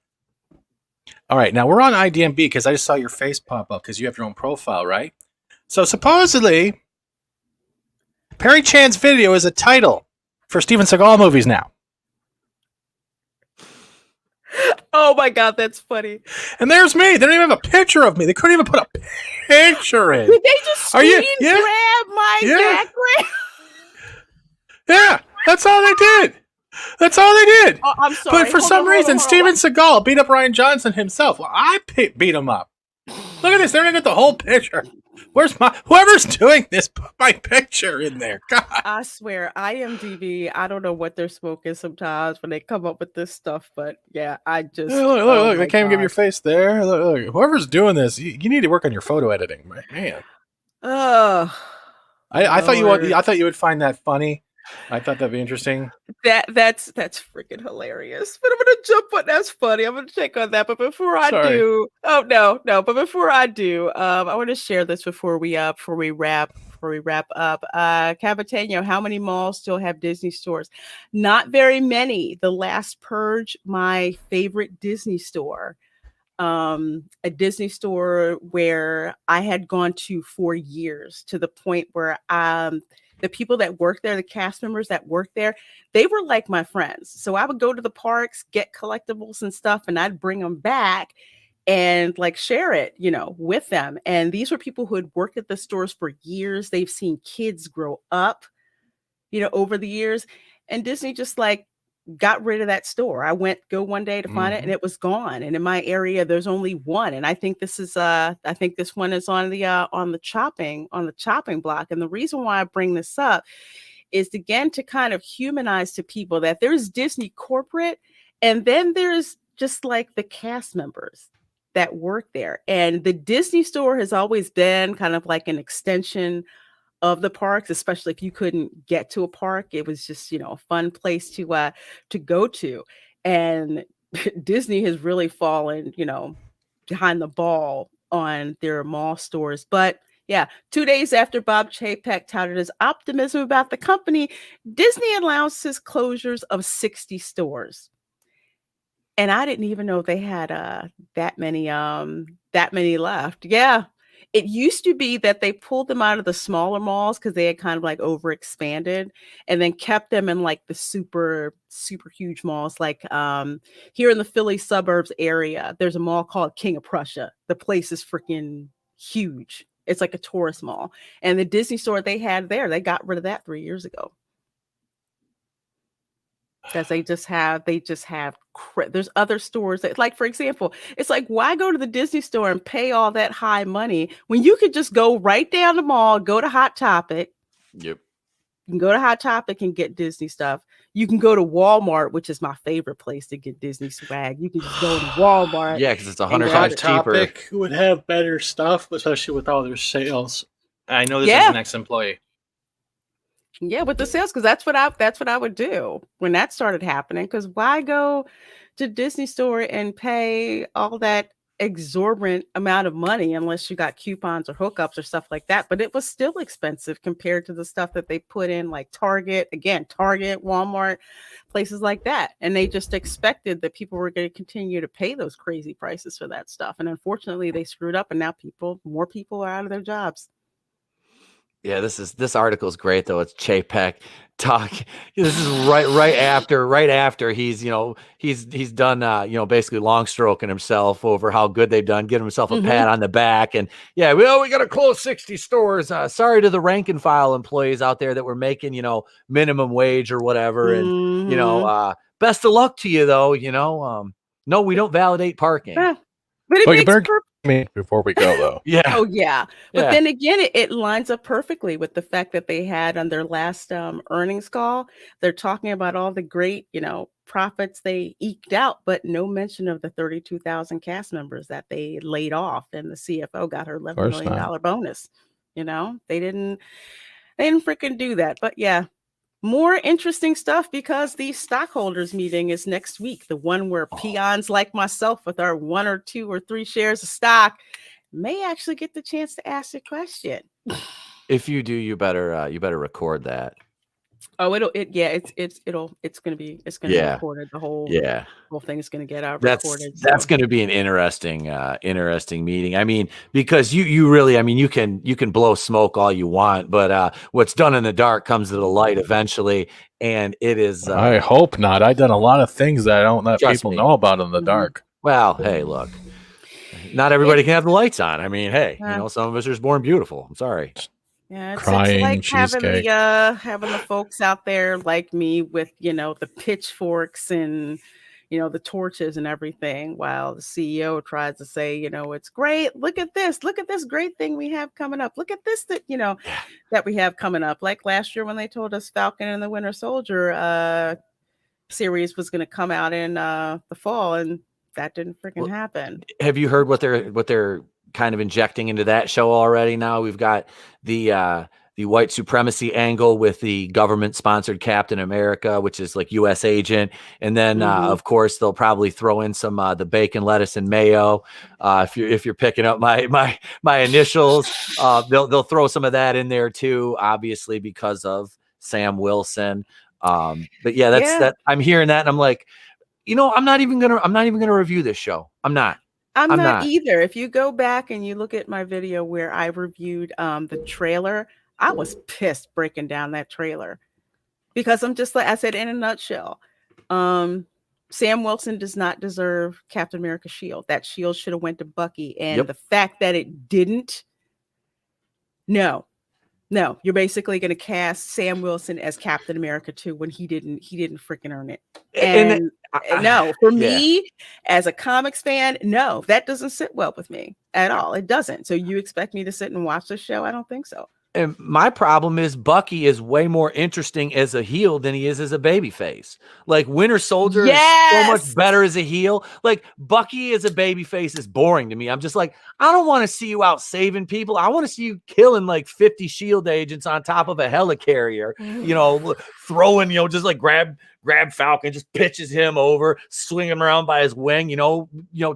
All right, now we're on IDMB because I just saw your face pop up because you have your own profile, right? So supposedly, Perry Chan's video is a title for Steven Seagal movies now. Oh my God, that's funny. And there's me. They don't even have a picture of me. They couldn't even put a picture in. Did they just grab my background? Yeah, that's all they did. That's all they did. Oh, I'm sorry. But for some reason, Steven Seagal beat up Ryan Johnson himself. Well, I beat him up. Look at this. They're gonna get the whole picture. Where's whoever's doing this? Put my picture in there. God. I swear, IMDb, I don't know what they're smoking sometimes when they come up with this stuff, but yeah, I just Look. They my can't even give your God. face there. Look. Whoever's doing this, you need to work on your photo editing, man. Oh, I thought Lord. I thought you would find that funny. I thought that'd be interesting. That's freaking hilarious. But I'm gonna jump on that's funny. I'm gonna check on that. But before I Sorry. do, oh no. But before I do, I want to share this before we wrap up. Capitano, how many malls still have Disney stores? Not very many. The last Purge, my favorite Disney store. A Disney store where I had gone to for years, to the point where the people that work there, the cast members that work there, they were like my friends. So I would go to the parks, get collectibles and stuff, and I'd bring them back and like share it, with them. And these were people who had worked at the stores for years. They've seen kids grow up, over the years. And Disney just like got rid of that store. I went go one day to find it and it was gone. And in my area, there's only one. And I think this one is on the chopping block. And the reason why I bring this up is again to kind of humanize to people that there's Disney corporate, and then there's just like the cast members that work there. And the Disney store has always been kind of like an extension of the parks, especially if you couldn't get to a park. It was just, a fun place to go to. And Disney has really fallen, behind the ball on their mall stores. But yeah, 2 days after Bob Chapek touted his optimism about the company, Disney announced his closures of 60 stores. And I didn't even know they had that many left. Yeah. It used to be that they pulled them out of the smaller malls because they had kind of like overexpanded, and then kept them in like the super, super huge malls. Like here in the Philly suburbs area, there's a mall called King of Prussia. The place is freaking huge. It's like a tourist mall. And the Disney store they had there, they got rid of that 3 years ago. Because they just have there's other stores that, like, for example, it's like, why go to the Disney store and pay all that high money when you could just go right down the mall, go to Hot Topic. Yep. You can go to Hot Topic and get Disney stuff. You can go to Walmart, which is my favorite place to get Disney swag. You can just go to Walmart. Yeah, because it's 100 Hot times cheaper. Topic would have better stuff, especially with all their sales. I know this is an ex-employee. Yeah, with the sales, because that's what I would do when that started happening. Because why go to Disney store and pay all that exorbitant amount of money unless you got coupons or hookups or stuff like that? But it was still expensive compared to the stuff that they put in, like Target, Walmart, places like that. And they just expected that people were going to continue to pay those crazy prices for that stuff. And unfortunately, they screwed up, and now more people are out of their jobs. Yeah, this article is great though. It's Chapek talk. This is right after he's done basically long stroking himself over how good they've done, giving himself a pat on the back, and yeah, we got to close 60 stores. Sorry to the rank and file employees out there that were making minimum wage or whatever, and best of luck to you though. No, we don't validate parking. Yeah. But it makes me before we go though. Yeah. Oh yeah. But then again, it lines up perfectly with the fact that they had on their last earnings call. They're talking about all the great, profits they eked out, but no mention of the 32,000 cast members that they laid off, and the CFO got her $11 million bonus. They didn't freaking do that. But yeah. More interesting stuff, because the stockholders meeting is next week. The one where peons like myself with our 1 or 2 or 3 shares of stock may actually get the chance to ask a question. If you do, you better record that. Oh, it's gonna be recorded. The whole thing is gonna get recorded. That's gonna be an interesting meeting. I mean, because you really, I mean, you can blow smoke all you want, but what's done in the dark comes to the light eventually, and it is. I hope not. I've done a lot of things that I don't let people know about in the dark. Well, hey, look, not everybody can have the lights on. I mean, hey, some of us are just born beautiful. I'm sorry. Yeah, it's Crying like having the folks out there like me with the pitchforks and the torches and everything, while the CEO tries to say, it's great. Look at this great thing we have coming up. Look at this that we have coming up. Like last year when they told us Falcon and the Winter Soldier series was going to come out in the fall, and that didn't freaking happen. Have you heard what they're kind of injecting into that show already? Now we've got the white supremacy angle with the government sponsored Captain America, which is like U.S. agent. And then, of course, they'll probably throw in some the bacon, lettuce, and mayo. If you're picking up my initials, they'll throw some of that in there too, obviously because of Sam Wilson. But yeah, that I'm hearing that, and I'm like, I'm not even gonna review this show. I'm not either. If you go back and you look at my video where I reviewed the trailer, I was pissed breaking down that trailer because I'm just like I said, in a nutshell, Sam Wilson does not deserve Captain America's shield. That shield should have went to Bucky, and the fact that it didn't, no, you're basically going to cast Sam Wilson as Captain America too when he didn't freaking earn it. And no, for me as a comics fan, no, that doesn't sit well with me at all. It doesn't. So you expect me to sit and watch this show? I don't think so. And my problem is Bucky is way more interesting as a heel than he is as a babyface. Like Winter Soldier is so much better as a heel. Like Bucky as a babyface is boring to me. I'm just like, I don't want to see you out saving people. I want to see you killing like 50 SHIELD agents on top of a helicarrier, throwing, just like grab Falcon, just pitches him over, swing him around by his wing,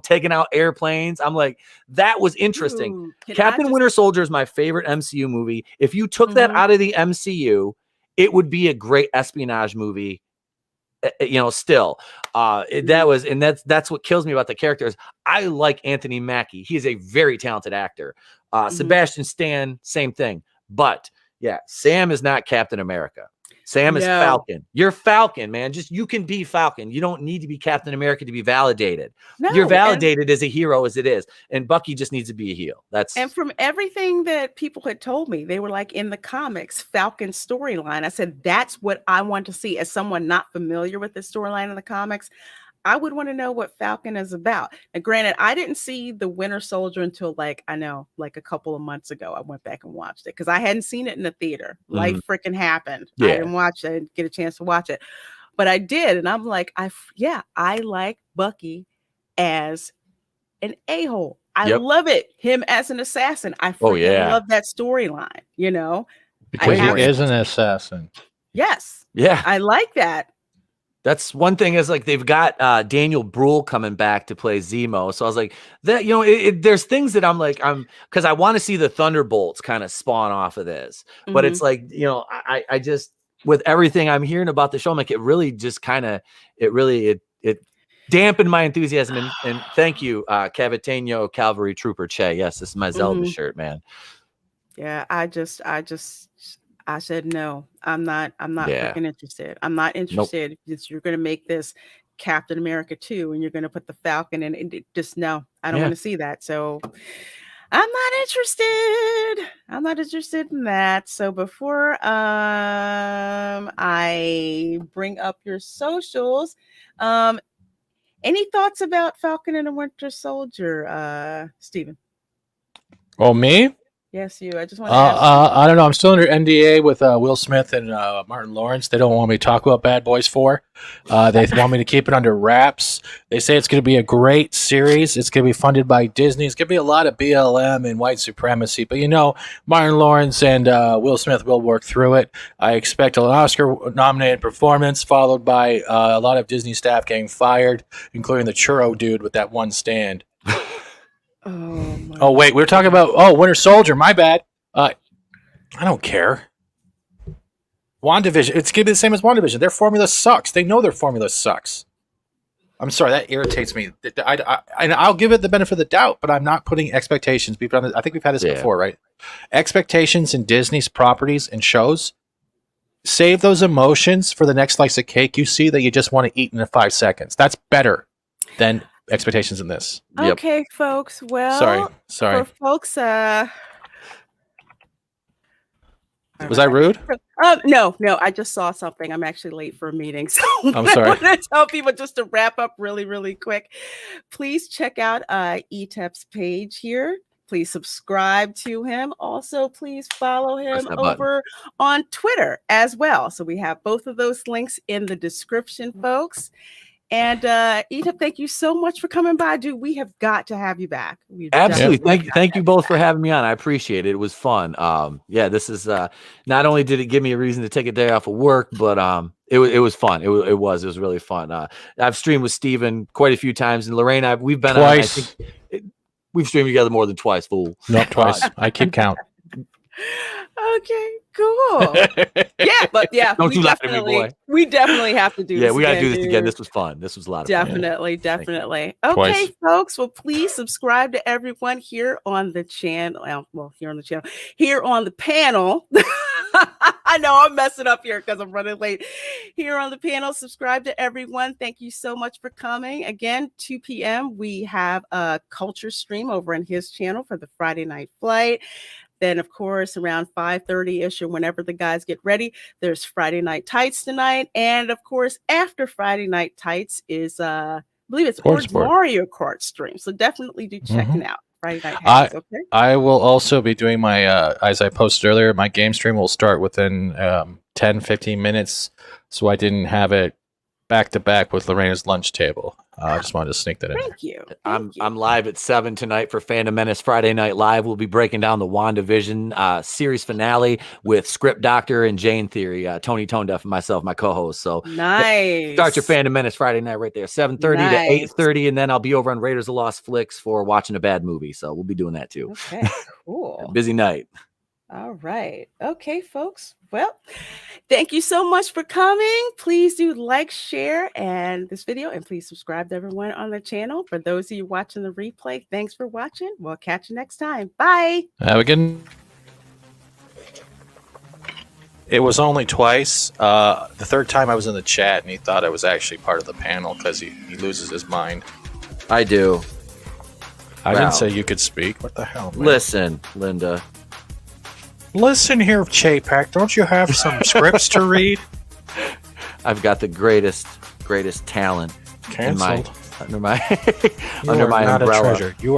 taking out airplanes. I'm like, that was interesting. Captain Winter Soldier is my favorite MCU movie. If you took that out of the MCU, it would be a great espionage movie. Still, that's what kills me about the characters. I like Anthony Mackie. He is a very talented actor. Sebastian Stan, same thing. But yeah, Sam is not Captain America. Sam is Falcon. You're Falcon, man. You can be Falcon. You don't need to be Captain America to be validated. No, you're validated as a hero as it is. And Bucky just needs to be a heel. And from everything that people had told me, they were like, in the comics, Falcon's storyline. I said, that's what I want to see. As someone not familiar with the storyline in the comics, I would want to know what Falcon is about. And granted, I didn't see the Winter Soldier until a couple of months ago. I went back and watched it because I hadn't seen it in the theater. Life freaking happened. I didn't watch it. I didn't get a chance to watch it, but I did. And I'm like, I like Bucky as an a-hole. I love it. Him as an assassin. I love that storyline, Because he is an assassin. Yes. Yeah. I like that. That's one thing is like they've got Daniel Bruhl coming back to play Zemo. So I was like, that there's things that I'm because I want to see the Thunderbolts kind of spawn off of this. But it's like, I just, with everything I'm hearing about the show, I'm like, it really just kind of, it dampened my enthusiasm. And thank you, Cavitano Cavalry Trooper Che. Yes, this is my Zelda shirt, man. Yeah, I said no. I'm not freaking interested. I'm not interested. Nope. You're going to make this Captain America 2 and you're going to put the Falcon in, and no, I don't want to see that. So I'm not interested in that. So before I bring up your socials, any thoughts about Falcon and the Winter Soldier, Stephen? Oh, me? Yes, you. I just want to ask I don't know. I'm still under NDA with Will Smith and Martin Lawrence. They don't want me to talk about Bad Boys 4. They want me to keep it under wraps. They say it's going to be a great series. It's going to be funded by Disney. It's going to be a lot of BLM and white supremacy. But, Martin Lawrence and Will Smith will work through it. I expect an Oscar-nominated performance followed by a lot of Disney staff getting fired, including the churro dude with that one stand. Oh wait, we were talking about Winter Soldier. My bad. I don't care. WandaVision. It's gonna be the same as WandaVision. Their formula sucks. They know their formula sucks. I'm sorry, that irritates me. I'll give it the benefit of the doubt, but I'm not putting expectations. I think we've had this before, right? Expectations in Disney's properties and shows. Save those emotions for the next slice of cake you see that you just want to eat in 5 seconds. That's better than expectations in this. Okay, folks. Well, sorry. For folks, Was I rude? No, I just saw something. I'm actually late for a meeting. So I'm sorry. I want to tell people just to wrap up really, really quick. Please check out Etep's page here. Please subscribe to him. Also, please follow him over on Twitter as well. So we have both of those links in the description, folks. And Etep, thank you so much for coming by, dude. We have got to have you back. Absolutely. Thank you both for having me on. I appreciate it. It was fun. This is not only did it give me a reason to take a day off of work, but it was fun. It was really fun. I've streamed with Steven quite a few times, and Lorena, we've been twice. On, I think we've streamed together more than twice, fool. No, twice. I keep count. Okay, cool. Yeah, Don't you laugh at me, boy. We definitely have to do this. Yeah, we got to again, do this dude. again. This was fun. This was a lot of fun. Definitely. Okay, Twice. folks. Well, please subscribe to everyone here on the channel. Here on the panel. I know I'm messing up here because I'm running late. Here on the panel, subscribe to everyone. Thank you so much for coming. Again, 2 p.m. we have a culture stream over on his channel for the Friday Night Flight. Then, of course, around 5:30-ish or whenever the guys get ready, there's Friday Night Tights tonight. And, of course, after Friday Night Tights is, I believe it's Mario Kart stream. So definitely do check it out. Friday Night Tights, okay? I will also be doing my, as I posted earlier, my game stream will start within 10-15 minutes. So I didn't have it back-to-back with Lorena's lunch table. I just wanted to sneak that in. Thank you. I'm live at 7 tonight for Phantom Menace Friday Night Live. We'll be breaking down the WandaVision series finale with Script Doctor and Jane Theory, Tony Tonedeaf and myself, my co-host. So nice. Start your Phantom Menace Friday night right there, 7:30 to 8:30, and then I'll be over on Raiders of the Lost Flicks for watching a bad movie. So we'll be doing that too. Okay, cool. Busy night. All right. Okay, folks. Well, thank you so much for coming. Please do like, share, and this video, and please subscribe to everyone on the channel. For those of you watching the replay, thanks for watching. We'll catch you next time. Bye. Have a good. It was only twice. The third time I was in the chat, and he thought I was actually part of the panel because he loses his mind. I do. I didn't say you could speak. What the hell, man? Listen, Linda. Listen here, Chapek. Don't you have some scripts to read? I've got the greatest talent Canceled. under my You are not umbrella. a treasure. You